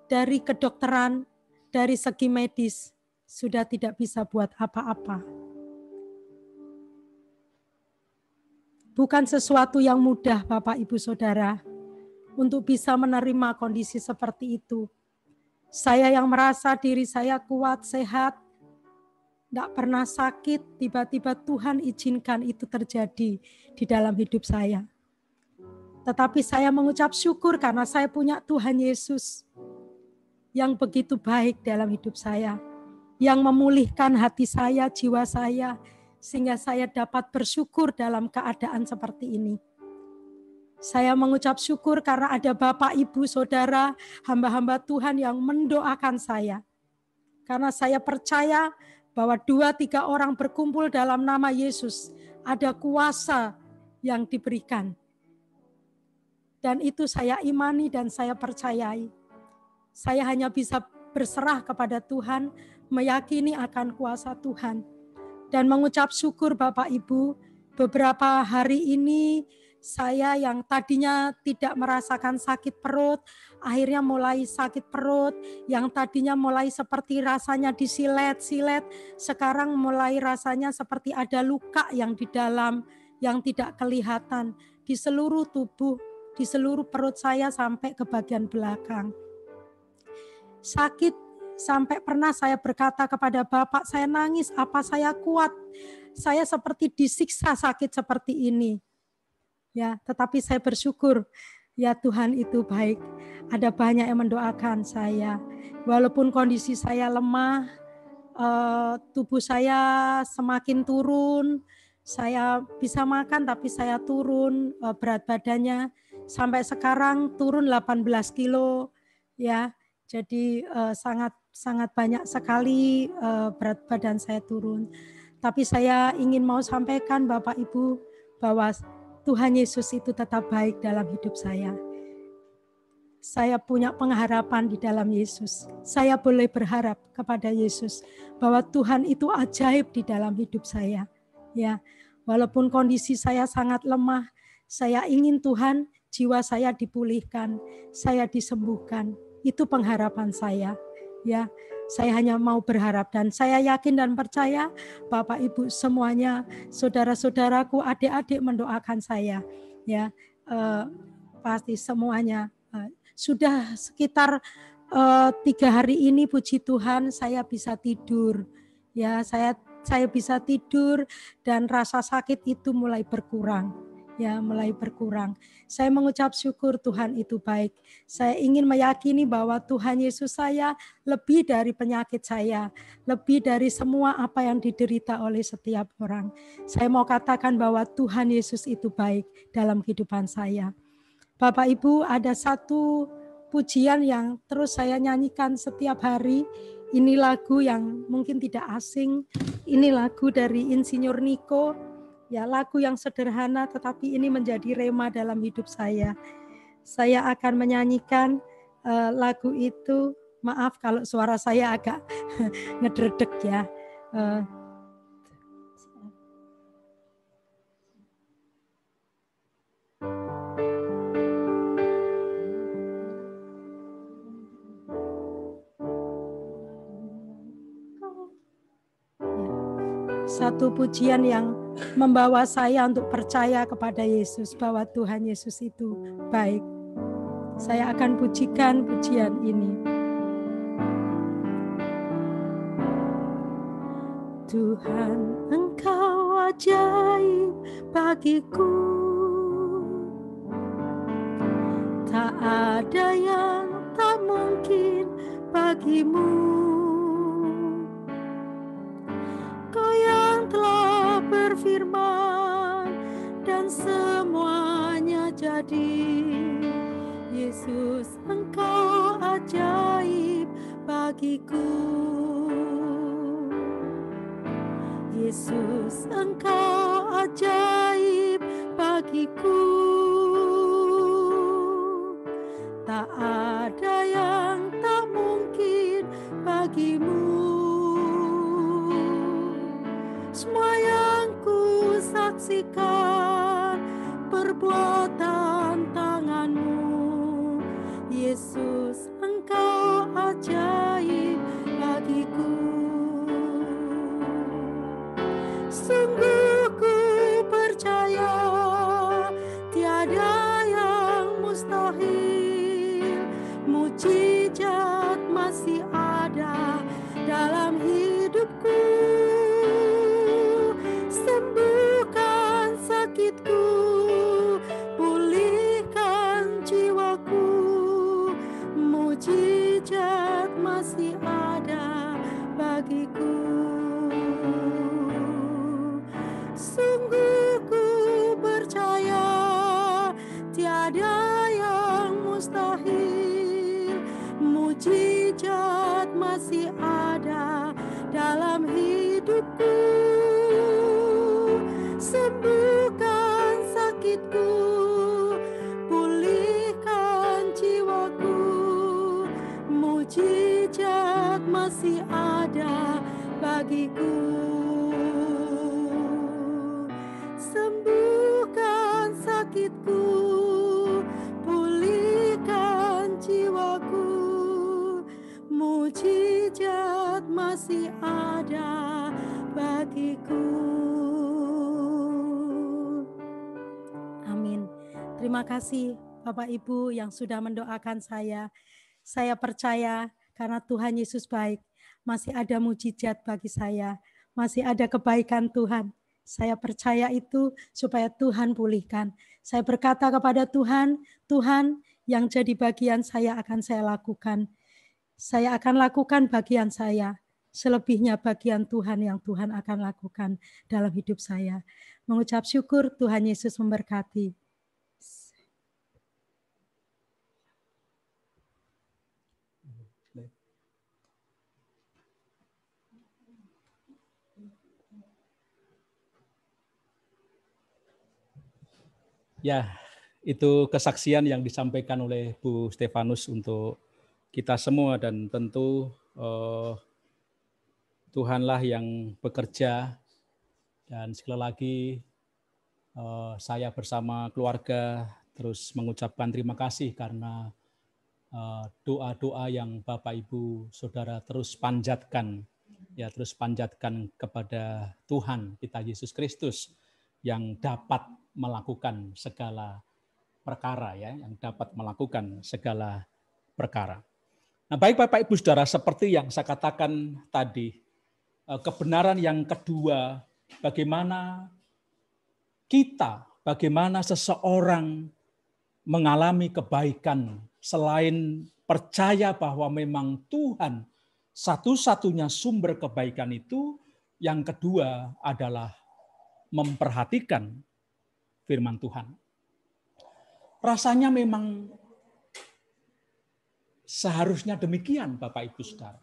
[SPEAKER 3] dari kedokteran, dari segi medis sudah tidak bisa buat apa-apa. Bukan sesuatu yang mudah Bapak Ibu Saudara untuk bisa menerima kondisi seperti itu. Saya yang merasa diri saya kuat, sehat, tidak pernah sakit, tiba-tiba Tuhan izinkan itu terjadi di dalam hidup saya. Tetapi saya mengucap syukur karena saya punya Tuhan Yesus yang begitu baik dalam hidup saya, yang memulihkan hati saya, jiwa saya, sehingga saya dapat bersyukur dalam keadaan seperti ini. Saya mengucap syukur karena ada Bapak, Ibu, Saudara, hamba-hamba Tuhan yang mendoakan saya. Karena saya percaya bahwa 2-3 orang berkumpul dalam nama Yesus, ada kuasa yang diberikan. Dan itu saya imani dan saya percayai. Saya hanya bisa berserah kepada Tuhan, meyakini akan kuasa Tuhan. Dan mengucap syukur Bapak Ibu, beberapa hari ini saya yang tadinya tidak merasakan sakit perut, akhirnya mulai sakit perut, yang tadinya mulai seperti rasanya disilet-silet, sekarang mulai rasanya seperti ada luka yang di dalam, yang tidak kelihatan, di seluruh tubuh, di seluruh perut saya sampai ke bagian belakang. Sakit sampai pernah saya berkata kepada Bapak, saya nangis, apa saya kuat? Saya seperti disiksa sakit seperti ini. Ya, tetapi saya bersyukur, ya Tuhan itu baik. Ada banyak yang mendoakan saya. Walaupun kondisi saya lemah, tubuh saya semakin turun, saya bisa makan tapi saya turun berat badannya. Sampai sekarang turun 18 kilo, ya. Jadi sangat banyak sekali berat badan saya turun. Tapi saya ingin mau sampaikan Bapak Ibu bahwa Tuhan Yesus itu tetap baik dalam hidup saya. Saya punya pengharapan di dalam Yesus. Saya boleh berharap kepada Yesus bahwa Tuhan itu ajaib di dalam hidup saya. Ya, walaupun kondisi saya sangat lemah, saya ingin Tuhan jiwa saya dipulihkan, saya disembuhkan. Itu pengharapan saya. Ya, saya hanya mau berharap dan saya yakin dan percaya Bapak Ibu semuanya, saudara-saudaraku, adik-adik mendoakan saya. Ya, pasti semuanya. Sudah sekitar 3 hari ini puji Tuhan saya bisa tidur. Ya, saya bisa tidur dan rasa sakit itu mulai berkurang. Ya, mulai berkurang. Saya mengucap syukur Tuhan itu baik. Saya ingin meyakini bahwa Tuhan Yesus saya lebih dari penyakit saya, lebih dari semua apa yang diderita oleh setiap orang. Saya mau katakan bahwa Tuhan Yesus itu baik dalam kehidupan saya. Bapak Ibu, ada satu pujian yang terus saya nyanyikan setiap hari. Ini lagu yang mungkin tidak asing. Ini lagu dari Insinyur Niko. Ya, lagu yang sederhana tetapi ini menjadi rema dalam hidup saya. Saya akan menyanyikan lagu itu. Maaf kalau suara saya agak ngedredeg ya. Satu pujian yang membawa saya untuk percaya kepada Yesus bahwa Tuhan Yesus itu baik. Saya akan pujikan pujian ini. Tuhan, Engkau ajaib bagiku, tak ada yang tak mungkin bagimu. Telah berfirman dan semuanya jadi. Yesus, Engkau ajaib bagiku. Yesus, Engkau ajaib bagiku. Tak ada yang tak mungkin bagimu. Semua yang ku saksikan perbuatan tangan-Mu. Yesus, Engkau ajaib bagiku. Sungguh ku percaya tiada yang mustahil. Mujizat masih ada dalam hidupku. Sembuhkan sakitku, pulihkan jiwaku. Mujizat masih ada bagiku. Sungguh ku percaya tiada yang mustahil. Mujizat masih ada dalam hidupku. Sembuhkan sakitku, pulihkan jiwaku. Mujizat masih ada bagiku. Sembuhkan sakitku, pulihkan jiwaku. Mujizat masih ada bagiku. Amin. Terima kasih Bapak Ibu yang sudah mendoakan saya. Saya percaya karena Tuhan Yesus baik, masih ada mujizat bagi saya, masih ada kebaikan Tuhan. Saya percaya itu supaya Tuhan pulihkan. Saya berkata kepada Tuhan, Tuhan yang jadi bagian saya akan saya lakukan. Saya akan lakukan bagian saya. Selebihnya bagian Tuhan yang Tuhan akan lakukan dalam hidup saya. Mengucap syukur, Tuhan Yesus memberkati.
[SPEAKER 2] Ya, itu kesaksian yang disampaikan oleh Bu Stefanus untuk kita semua, dan tentu Tuhanlah yang bekerja. Dan sekali lagi saya bersama keluarga terus mengucapkan terima kasih karena doa-doa yang Bapak Ibu Saudara terus panjatkan kepada Tuhan kita Yesus Kristus yang dapat melakukan segala perkara, ya, yang dapat melakukan segala perkara. Nah, baik Bapak Ibu Saudara, seperti yang saya katakan tadi, kebenaran yang kedua, bagaimana seseorang mengalami kebaikan selain percaya bahwa memang Tuhan satu-satunya sumber kebaikan itu, yang kedua adalah memperhatikan firman Tuhan. Rasanya memang seharusnya demikian Bapak Ibu Saudara.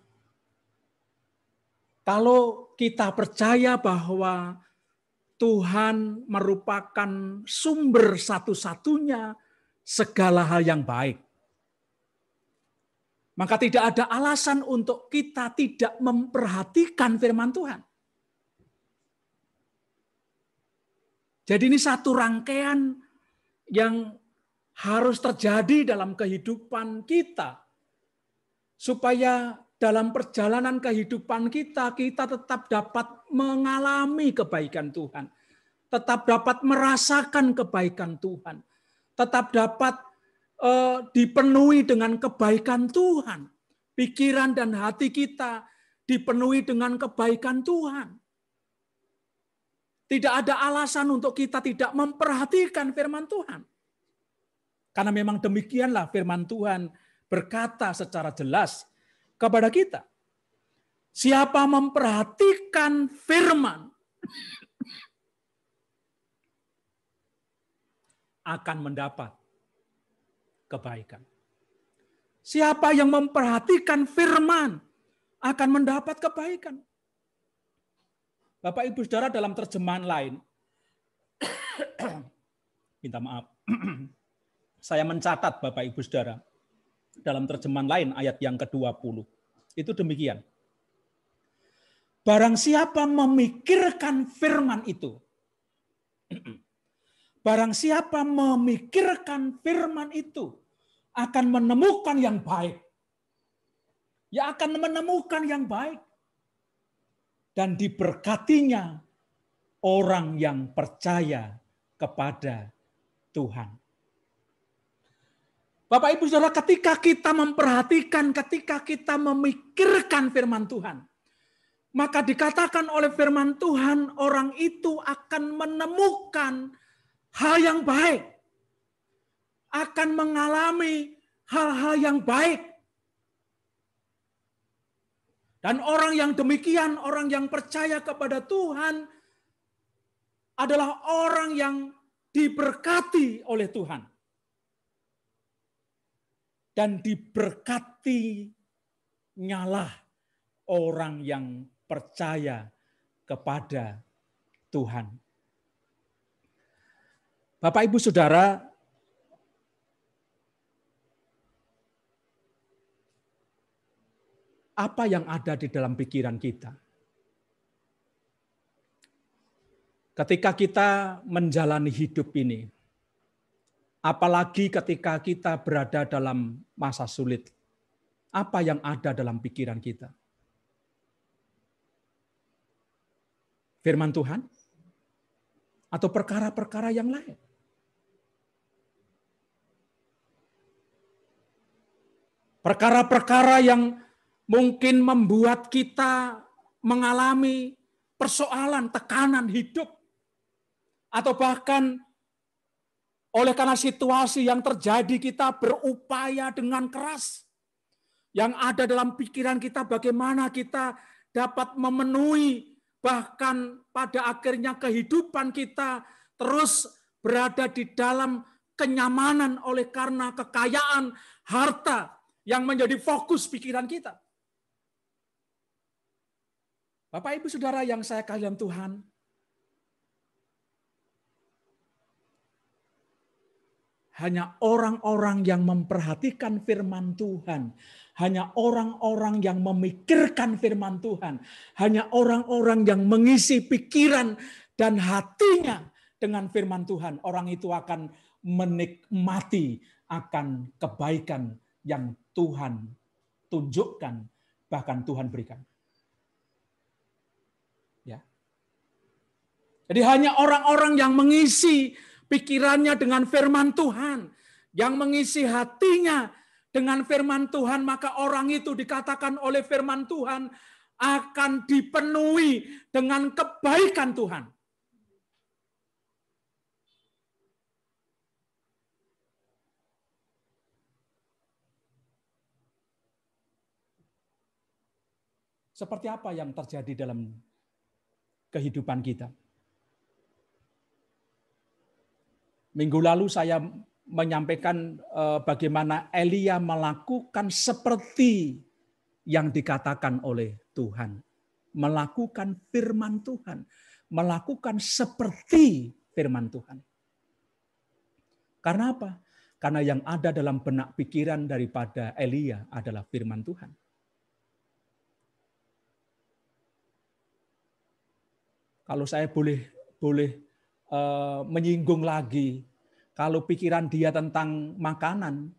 [SPEAKER 2] Kalau kita percaya bahwa Tuhan merupakan sumber satu-satunya segala hal yang baik, maka tidak ada alasan untuk kita tidak memperhatikan firman Tuhan. Jadi ini satu rangkaian yang harus terjadi dalam kehidupan kita, supaya dalam perjalanan kehidupan kita tetap dapat mengalami kebaikan Tuhan, tetap dapat merasakan kebaikan Tuhan, tetap dapat dipenuhi dengan kebaikan Tuhan. Pikiran dan hati kita dipenuhi dengan kebaikan Tuhan. Tidak ada alasan untuk kita tidak memperhatikan firman Tuhan. Karena memang demikianlah firman Tuhan berkata secara jelas kepada kita. Siapa memperhatikan firman akan mendapat kebaikan. Siapa yang memperhatikan firman akan mendapat kebaikan. Bapak Ibu Saudara, dalam terjemahan lain, minta maaf, saya mencatat Bapak Ibu Saudara, dalam terjemahan lain ayat yang ke-20, itu demikian. Barang siapa memikirkan firman itu, barang siapa memikirkan firman itu, akan menemukan yang baik. Ya, akan menemukan yang baik. Dan diberkatinya orang yang percaya kepada Tuhan. Bapak Ibu Saudara, ketika kita memperhatikan, ketika kita memikirkan firman Tuhan, maka dikatakan oleh firman Tuhan, orang itu akan menemukan hal yang baik. Akan mengalami hal-hal yang baik. Dan orang yang demikian, orang yang percaya kepada Tuhan, adalah orang yang diberkati oleh Tuhan. Dan diberkati nyalah orang yang percaya kepada Tuhan. Bapak Ibu Saudara, apa yang ada di dalam pikiran kita? Ketika kita menjalani hidup ini, apalagi ketika kita berada dalam masa sulit, apa yang ada dalam pikiran kita? Firman Tuhan? Atau perkara-perkara yang lain? Perkara-perkara yang mungkin membuat kita mengalami persoalan, tekanan hidup. Atau bahkan oleh karena situasi yang terjadi kita berupaya dengan keras. Yang ada dalam pikiran kita bagaimana kita dapat memenuhi, bahkan pada akhirnya kehidupan kita terus berada di dalam kenyamanan oleh karena kekayaan, harta yang menjadi fokus pikiran kita. Bapak Ibu Saudara yang saya kasihi dalam Tuhan, hanya orang-orang yang memperhatikan firman Tuhan, hanya orang-orang yang memikirkan firman Tuhan, hanya orang-orang yang mengisi pikiran dan hatinya dengan firman Tuhan, orang itu akan menikmati akan kebaikan yang Tuhan tunjukkan, bahkan Tuhan berikan. Jadi hanya orang-orang yang mengisi pikirannya dengan firman Tuhan, yang mengisi hatinya dengan firman Tuhan, maka orang itu dikatakan oleh firman Tuhan akan dipenuhi dengan kebaikan Tuhan. Seperti apa yang terjadi dalam kehidupan kita? Minggu lalu saya menyampaikan bagaimana Elia melakukan seperti yang dikatakan oleh Tuhan. Melakukan firman Tuhan. Melakukan seperti firman Tuhan. Karena apa? Karena yang ada dalam benak pikiran daripada Elia adalah firman Tuhan. Kalau saya boleh menyinggung lagi, kalau pikiran dia tentang makanan,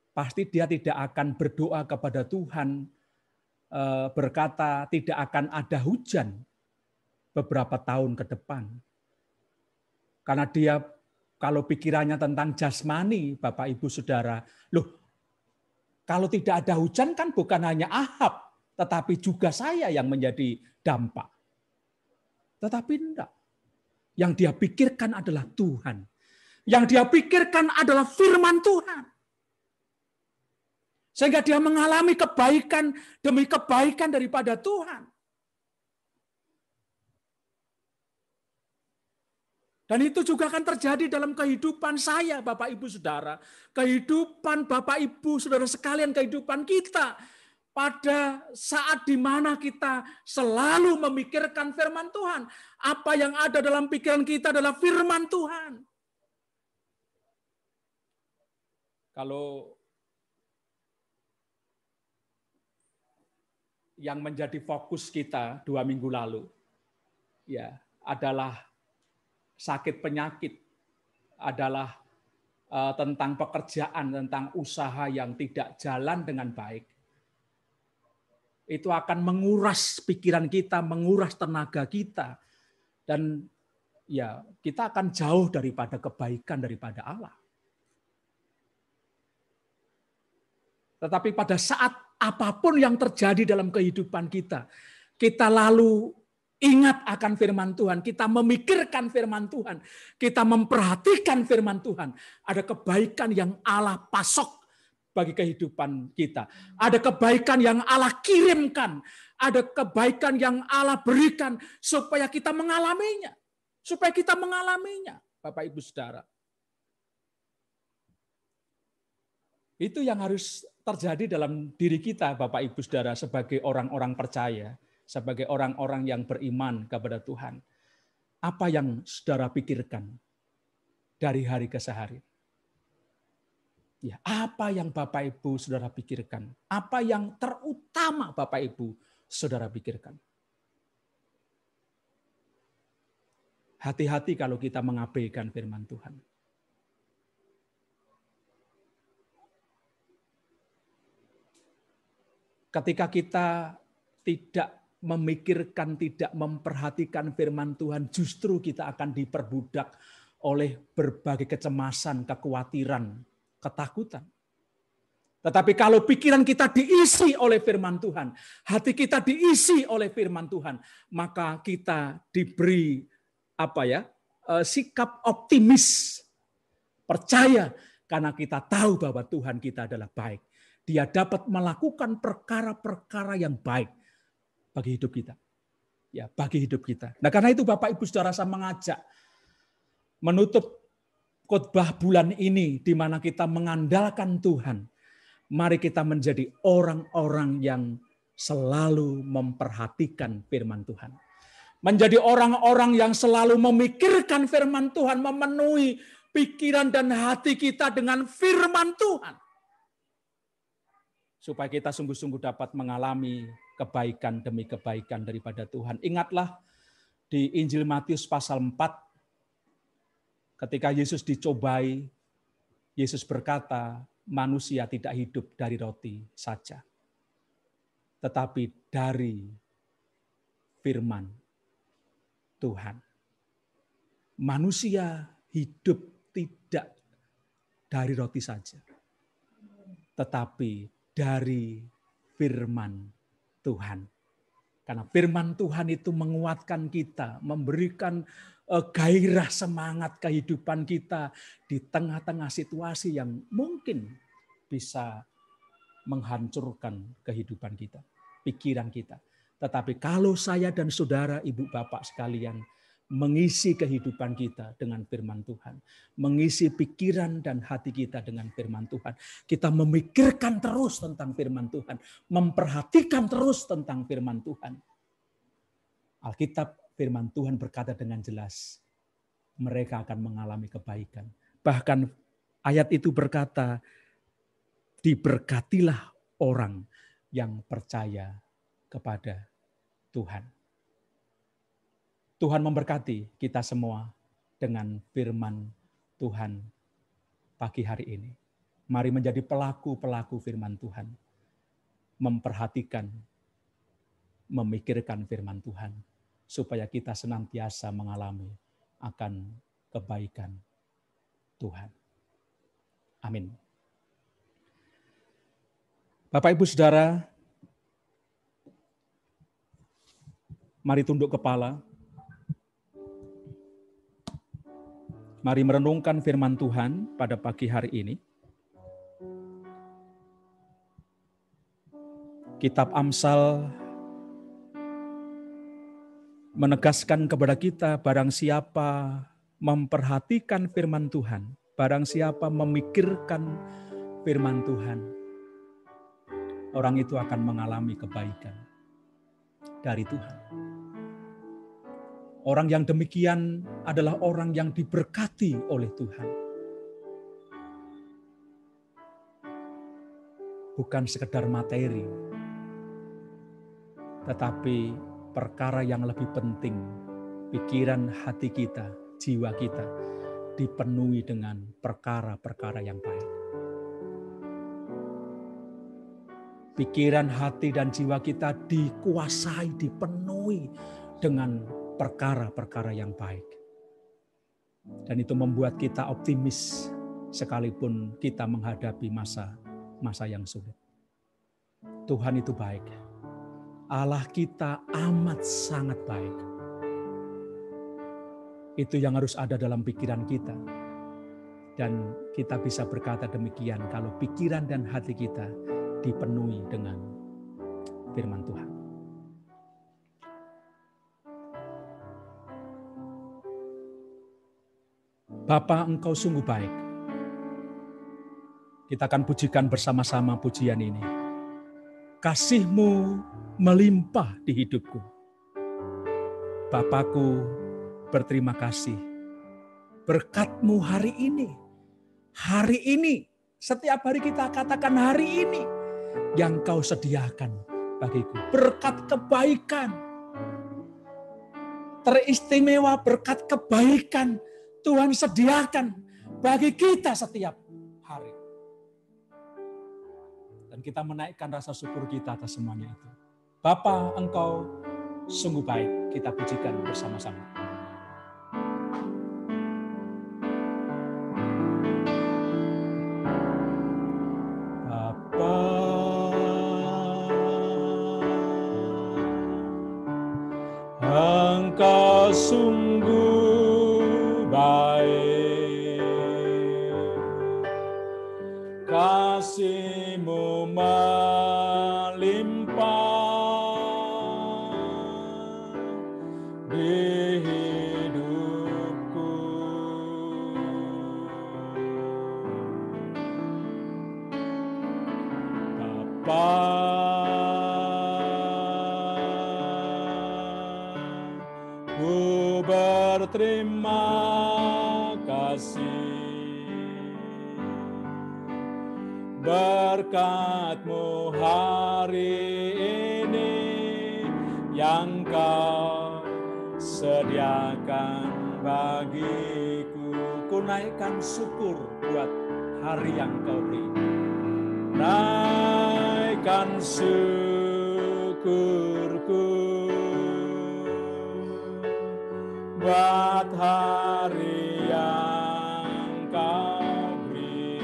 [SPEAKER 2] pasti dia tidak akan berdoa kepada Tuhan, berkata tidak akan ada hujan beberapa tahun ke depan. Karena dia kalau pikirannya tentang jasmani, Bapak Ibu Saudara, loh, kalau tidak ada hujan kan bukan hanya Ahab, tetapi juga saya yang menjadi dampak. Tetapi enggak. Yang dia pikirkan adalah Tuhan. Yang dia pikirkan adalah firman Tuhan. Sehingga dia mengalami kebaikan demi kebaikan daripada Tuhan. Dan itu juga akan terjadi dalam kehidupan saya, Bapak Ibu Saudara. Kehidupan Bapak Ibu Saudara sekalian, kehidupan kita. pada saat di mana kita selalu memikirkan firman Tuhan. Apa yang ada dalam pikiran kita adalah firman Tuhan. Kalau yang menjadi fokus kita 2 minggu lalu ya adalah sakit penyakit, adalah tentang pekerjaan, tentang usaha yang tidak jalan dengan baik. Itu akan menguras pikiran kita, menguras tenaga kita. Dan ya kita akan jauh daripada kebaikan daripada Allah. Tetapi pada saat apapun yang terjadi dalam kehidupan kita, kita lalu ingat akan firman Tuhan, kita memikirkan firman Tuhan, kita memperhatikan firman Tuhan. Ada kebaikan yang Allah pasok bagi kehidupan kita. Ada kebaikan yang Allah kirimkan. Ada kebaikan yang Allah berikan supaya kita mengalaminya. Supaya kita mengalaminya, Bapak Ibu Saudara. Itu yang harus terjadi dalam diri kita, Bapak Ibu Saudara, sebagai orang-orang percaya, sebagai orang-orang yang beriman kepada Tuhan. Apa yang saudara pikirkan dari hari ke hari? Ya, apa yang Bapak Ibu Saudara pikirkan? Apa yang terutama Bapak Ibu Saudara pikirkan? Hati-hati kalau kita mengabaikan firman Tuhan. Ketika kita tidak memikirkan, tidak memperhatikan firman Tuhan, justru kita akan diperbudak oleh berbagai kecemasan, kekhawatiran, ketakutan. Tetapi kalau pikiran kita diisi oleh firman Tuhan, hati kita diisi oleh firman Tuhan, maka kita diberi sikap optimis, percaya karena kita tahu bahwa Tuhan kita adalah baik. Dia dapat melakukan perkara-perkara yang baik bagi hidup kita. Ya, bagi hidup kita. Nah, karena itu Bapak Ibu Saudara, saya mengajak menutup khotbah bulan ini di mana kita mengandalkan Tuhan. Mari kita menjadi orang-orang yang selalu memperhatikan firman Tuhan. Menjadi orang-orang yang selalu memikirkan firman Tuhan, memenuhi pikiran dan hati kita dengan firman Tuhan. Supaya kita sungguh-sungguh dapat mengalami kebaikan demi kebaikan daripada Tuhan. Ingatlah di Injil Matius pasal 4, ketika Yesus dicobai, Yesus berkata, manusia tidak hidup dari roti saja, tetapi dari firman Tuhan. Manusia hidup tidak dari roti saja, tetapi dari firman Tuhan. Karena firman Tuhan itu menguatkan kita, memberikan gairah semangat kehidupan kita di tengah-tengah situasi yang mungkin bisa menghancurkan kehidupan kita, pikiran kita. Tetapi kalau saya dan saudara, ibu bapak sekalian, mengisi kehidupan kita dengan firman Tuhan, mengisi pikiran dan hati kita dengan firman Tuhan, kita memikirkan terus tentang firman Tuhan, memperhatikan terus tentang firman Tuhan. Alkitab firman Tuhan berkata dengan jelas, mereka akan mengalami kebaikan. Bahkan ayat itu berkata, diberkatilah orang yang percaya kepada Tuhan. Tuhan memberkati kita semua dengan firman Tuhan pagi hari ini. Mari menjadi pelaku-pelaku firman Tuhan. Memperhatikan, memikirkan firman Tuhan. Supaya kita senantiasa mengalami akan kebaikan Tuhan. Amin. Bapak Ibu Saudara, mari tunduk kepala. Mari merenungkan firman Tuhan pada pagi hari ini. Kitab Amsal menegaskan kepada kita, barang siapa memperhatikan firman Tuhan, barang siapa memikirkan firman Tuhan, orang itu akan mengalami kebaikan dari Tuhan. Orang yang demikian adalah orang yang diberkati oleh Tuhan. Bukan sekedar materi, tetapi perkara yang lebih penting, pikiran hati kita, jiwa kita, dipenuhi dengan perkara-perkara yang baik. Pikiran, hati, dan jiwa kita dikuasai, dipenuhi dengan perkara-perkara yang baik. Dan itu membuat kita optimis sekalipun kita menghadapi masa yang sulit. Tuhan itu baik. Allah kita amat sangat baik. Itu yang harus ada dalam pikiran kita. Dan kita bisa berkata demikian kalau pikiran dan hati kita dipenuhi dengan firman Tuhan. Bapa, Engkau sungguh baik. Kita akan pujikan bersama-sama pujian ini. Kasih-Mu melimpah di hidupku. Bapakku, berterima kasih. Berkat-Mu hari ini, setiap hari kita katakan hari ini, yang Kau sediakan bagiku. Berkat kebaikan, teristimewa berkat kebaikan Tuhan sediakan bagi kita setiap hari. Dan kita menaikkan rasa syukur kita atas semuanya itu. Bapa, Engkau sungguh baik, kita pujikan bersama-sama. Bapa, Engkau sungguh baik, kasih-Mu melimpah di hidupku. Bapa, ku berterima kasih. Berkat-Mu hari ini yang Kau sediakan bagiku. Ku naikkan syukur buat hari yang Kau beri. Naikkan syukurku buat hari yang Kau beri.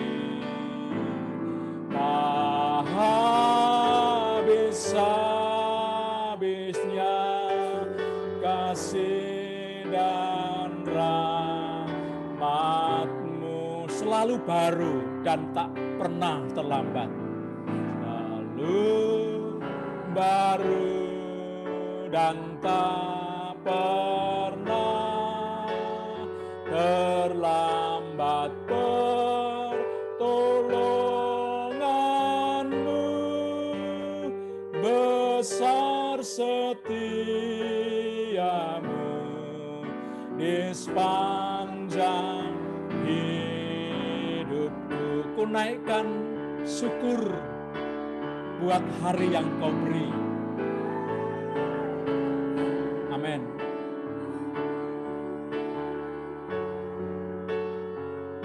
[SPEAKER 2] Tak habis-habisnya kasih dan rahmat-Mu selalu baru dan tak pernah terlambat. Selalu baru dan tak pernah terlambat pertolongan-Mu. Besar setia-Mu di sepanjang hidupku. Ku naikkan syukur buat hari yang Kau beri. Amin.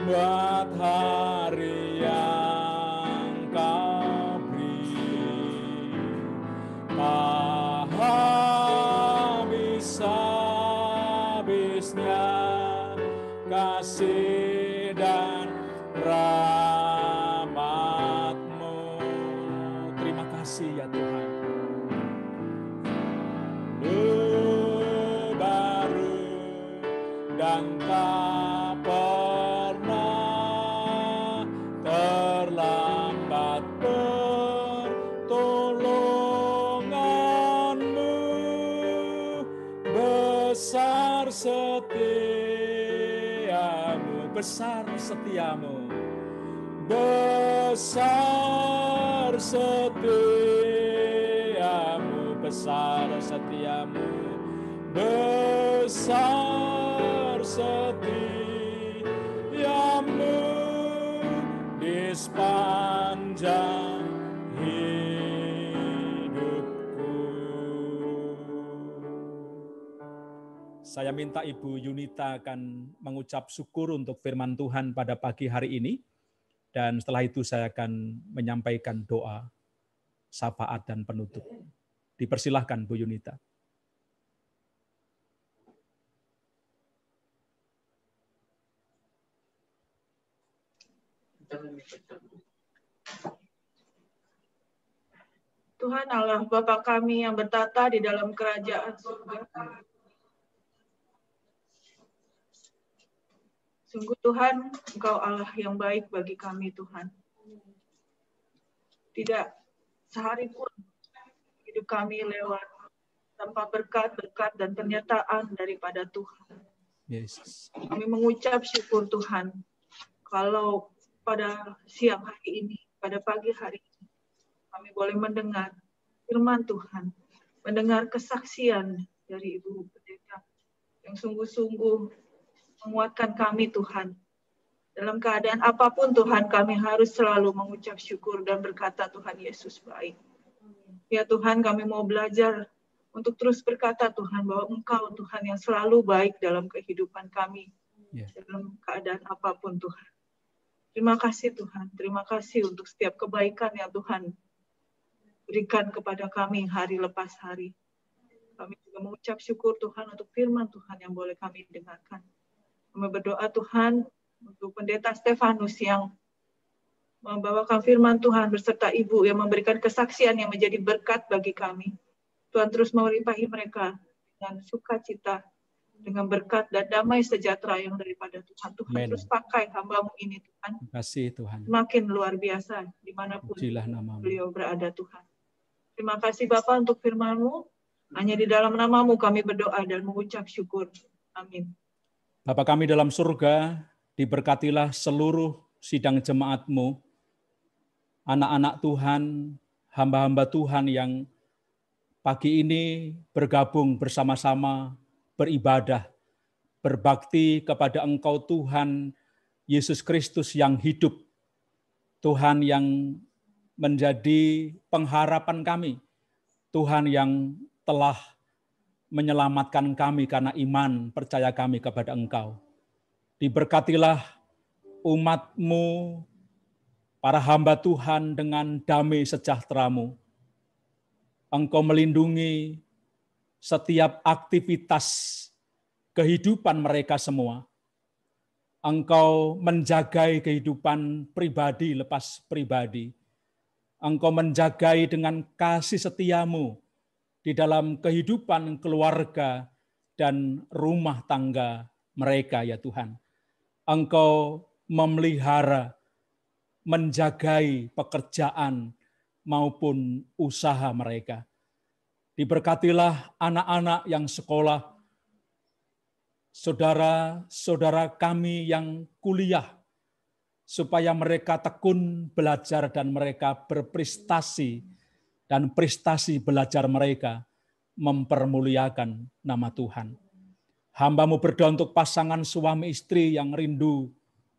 [SPEAKER 2] Buat hari yang Kau beri, tak habis-habisnya kasih dan rahmat-Mu. Terima kasih ya Tuhan. Baru dan tak pernah terlambat pertolongan-Mu. Besar setiamu, besar setiamu, besar setiamu, besar setiamu, besar setiamu di sepanjang hidupku. Saya minta Ibu Yunita akan mengucap syukur untuk firman Tuhan pada pagi hari ini. Dan setelah itu saya akan menyampaikan doa, syafaat dan penutup. Dipersilahkan Bu Yunita.
[SPEAKER 4] Tuhan Allah Bapa kami yang bertata di dalam kerajaan surga. Sungguh Tuhan, Engkau Allah yang baik bagi kami Tuhan. Tidak sehari pun hidup kami lewat tanpa berkat-berkat dan pernyataan daripada Tuhan.
[SPEAKER 2] Yesus.
[SPEAKER 4] Kami mengucap syukur Tuhan, kalau pada siang hari ini, pada pagi hari ini, kami boleh mendengar firman Tuhan, mendengar kesaksian dari Ibu Pendeta yang sungguh-sungguh menguatkan kami Tuhan. Dalam keadaan apapun Tuhan, kami harus selalu mengucap syukur dan berkata Tuhan Yesus baik. Ya Tuhan, kami mau belajar untuk terus berkata Tuhan bahwa Engkau Tuhan yang selalu baik dalam kehidupan kami. Dalam keadaan apapun Tuhan. Terima kasih Tuhan, terima kasih untuk setiap kebaikan yang Tuhan berikan kepada kami hari lepas hari. Kami juga mengucap syukur Tuhan untuk firman Tuhan yang boleh kami dengarkan. Kami berdoa Tuhan untuk Pendeta Stefanus yang membawakan firman Tuhan beserta Ibu yang memberikan kesaksian yang menjadi berkat bagi kami. Tuhan terus melimpahi mereka dengan sukacita, dengan berkat dan damai sejahtera yang daripada Tuhan. Tuhan
[SPEAKER 2] Amen.
[SPEAKER 4] Terus pakai hamba-Mu ini Tuhan.
[SPEAKER 2] Terima kasih Tuhan.
[SPEAKER 4] Semakin luar biasa dimanapun
[SPEAKER 2] Pujilah nama-Mu.
[SPEAKER 4] beliau berada Tuhan. Terima kasih Bapa untuk firman-Mu. Hanya di dalam nama-Mu kami berdoa dan mengucap syukur. Amin.
[SPEAKER 2] Bapa kami dalam surga, diberkatilah seluruh sidang jemaat-Mu, anak-anak Tuhan, hamba-hamba Tuhan yang pagi ini bergabung bersama-sama, beribadah, berbakti kepada Engkau Tuhan, Yesus Kristus yang hidup, Tuhan yang menjadi pengharapan kami, Tuhan yang telah menyelamatkan kami karena iman percaya kami kepada Engkau. Diberkatilah umat-Mu, para hamba Tuhan dengan damai sejahtera-Mu. Engkau melindungi setiap aktivitas kehidupan mereka semua. Engkau menjagai kehidupan pribadi lepas pribadi. Engkau menjagai dengan kasih setia-Mu di dalam kehidupan keluarga dan rumah tangga mereka, ya Tuhan. Engkau memelihara, menjagai pekerjaan maupun usaha mereka. Diberkatilah anak-anak yang sekolah, saudara-saudara kami yang kuliah, supaya mereka tekun belajar dan mereka berprestasi, dan prestasi belajar mereka mempermuliakan nama Tuhan. Hamba-Mu berdoa untuk pasangan suami istri yang rindu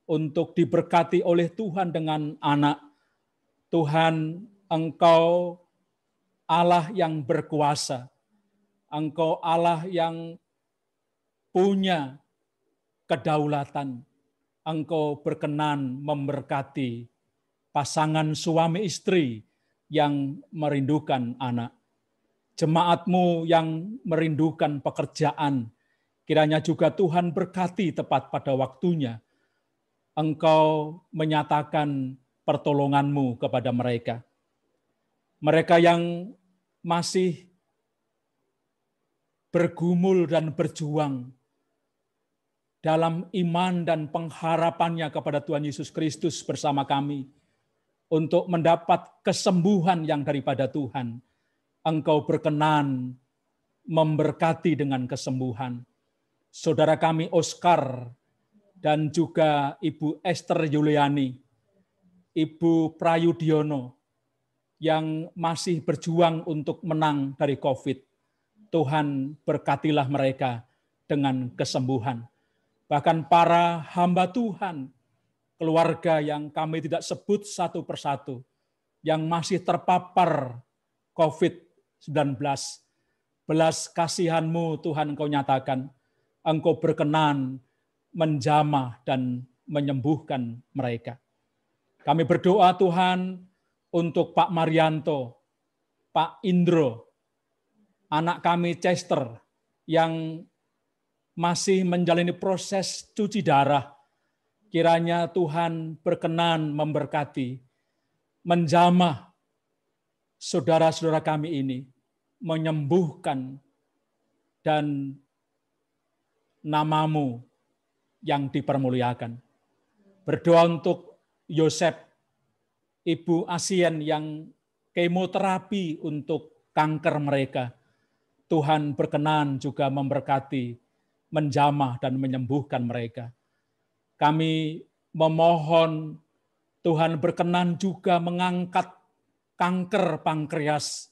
[SPEAKER 2] untuk diberkati oleh Tuhan dengan anak. Tuhan, Engkau Allah yang berkuasa. Engkau Allah yang punya kedaulatan. Engkau berkenan memberkati pasangan suami istri yang merindukan anak. Jemaat-Mu yang merindukan pekerjaan, kiranya juga Tuhan berkati tepat pada waktunya. Engkau menyatakan pertolongan-Mu kepada mereka. Mereka yang masih bergumul dan berjuang dalam iman dan pengharapannya kepada Tuhan Yesus Kristus bersama kami, untuk mendapat kesembuhan yang daripada Tuhan. Engkau berkenan memberkati dengan kesembuhan. Saudara kami Oscar dan juga Ibu Esther Yuliani, Ibu Prayudiono, yang masih berjuang untuk menang dari COVID. Tuhan berkatilah mereka dengan kesembuhan. Bahkan para hamba Tuhan, keluarga yang kami tidak sebut satu persatu, yang masih terpapar COVID-19, belas kasihan-Mu Tuhan Engkau nyatakan, Engkau berkenan menjamah dan menyembuhkan mereka. Kami berdoa Tuhan untuk Pak Marianto, Pak Indro, anak kami Chester yang masih menjalani proses cuci darah. Kiranya Tuhan berkenan memberkati, menjamah saudara-saudara kami ini, menyembuhkan, dan nama-Mu yang dipermuliakan. Berdoa untuk Yosef, Ibu Asien yang kemoterapi untuk kanker mereka. Tuhan berkenan juga memberkati, menjamah dan menyembuhkan mereka. Kami memohon Tuhan berkenan juga mengangkat kanker pankreas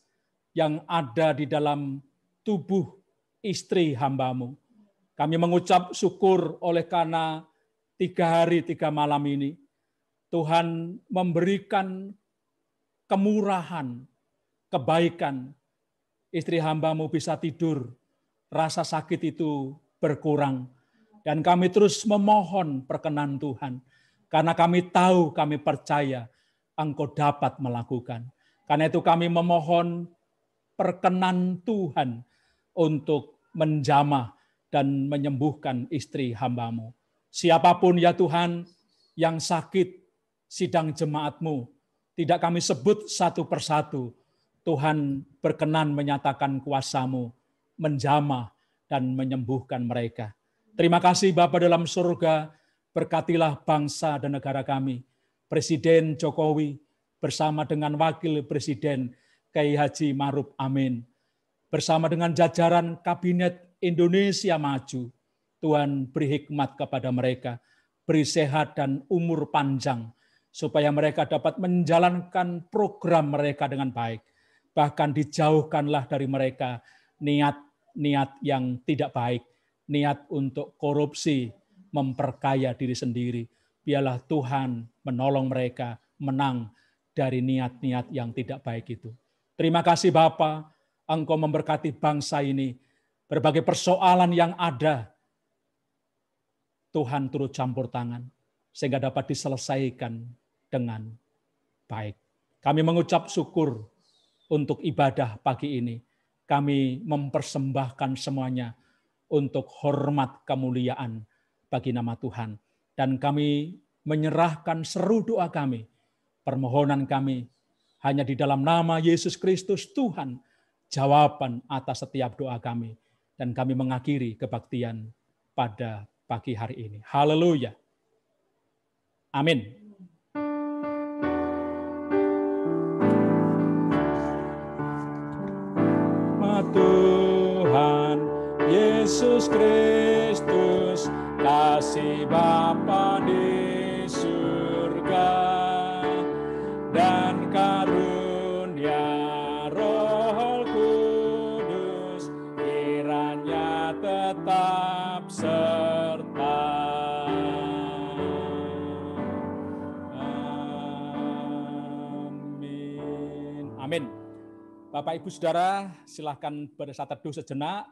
[SPEAKER 2] yang ada di dalam tubuh istri hamba-Mu. Kami mengucap syukur oleh karena 3 hari 3 malam ini Tuhan memberikan kemurahan, kebaikan. Istri hamba-Mu bisa tidur, rasa sakit itu berkurang. Dan kami terus memohon perkenan Tuhan. Karena kami tahu, kami percaya Engkau dapat melakukan. Karena itu kami memohon perkenan Tuhan untuk menjamah dan menyembuhkan istri hamba-Mu. Siapapun ya Tuhan yang sakit, sidang jemaat-Mu, tidak kami sebut satu persatu. Tuhan berkenan menyatakan kuasa-Mu, menjamah dan menyembuhkan mereka. Terima kasih Bapa dalam surga, berkatilah bangsa dan negara kami. Presiden Jokowi bersama dengan Wakil Presiden Kiai Haji Maruf Amin, bersama dengan jajaran Kabinet Indonesia Maju. Tuhan beri hikmat kepada mereka, beri sehat dan umur panjang, supaya mereka dapat menjalankan program mereka dengan baik. Bahkan dijauhkanlah dari mereka niat-niat yang tidak baik, niat untuk korupsi, memperkaya diri sendiri. Biarlah Tuhan menolong mereka menang dari niat-niat yang tidak baik itu. Terima kasih Bapa, Engkau memberkati bangsa ini. Berbagai persoalan yang ada, Tuhan turut campur tangan, sehingga dapat diselesaikan dengan baik. Kami mengucap syukur untuk ibadah pagi ini. Kami mempersembahkan semuanya untuk hormat kemuliaan bagi nama Tuhan. Dan kami menyerahkan seru doa kami, permohonan kami, hanya di dalam nama Yesus Kristus Tuhan, jawaban atas setiap doa kami. Dan kami mengakhiri kebaktian pada pagi hari ini. Haleluya. Amin. Tuhan Yesus Kristus, kasih Bapa di surga, dan karunia Roh Kudus, kiranya tetap serta. Amin. Amin. Bapak, Ibu, Saudara, silahkan bersaat teduh sejenak.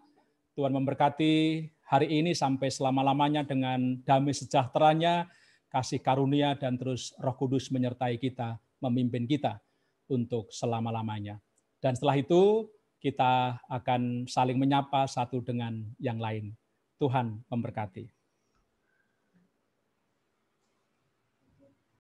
[SPEAKER 2] Tuhan memberkati hari ini sampai selama-lamanya dengan damai sejahteranya, kasih karunia, dan terus Roh Kudus menyertai kita, memimpin kita untuk selama-lamanya. Dan setelah itu, kita akan saling menyapa satu dengan yang lain. Tuhan memberkati.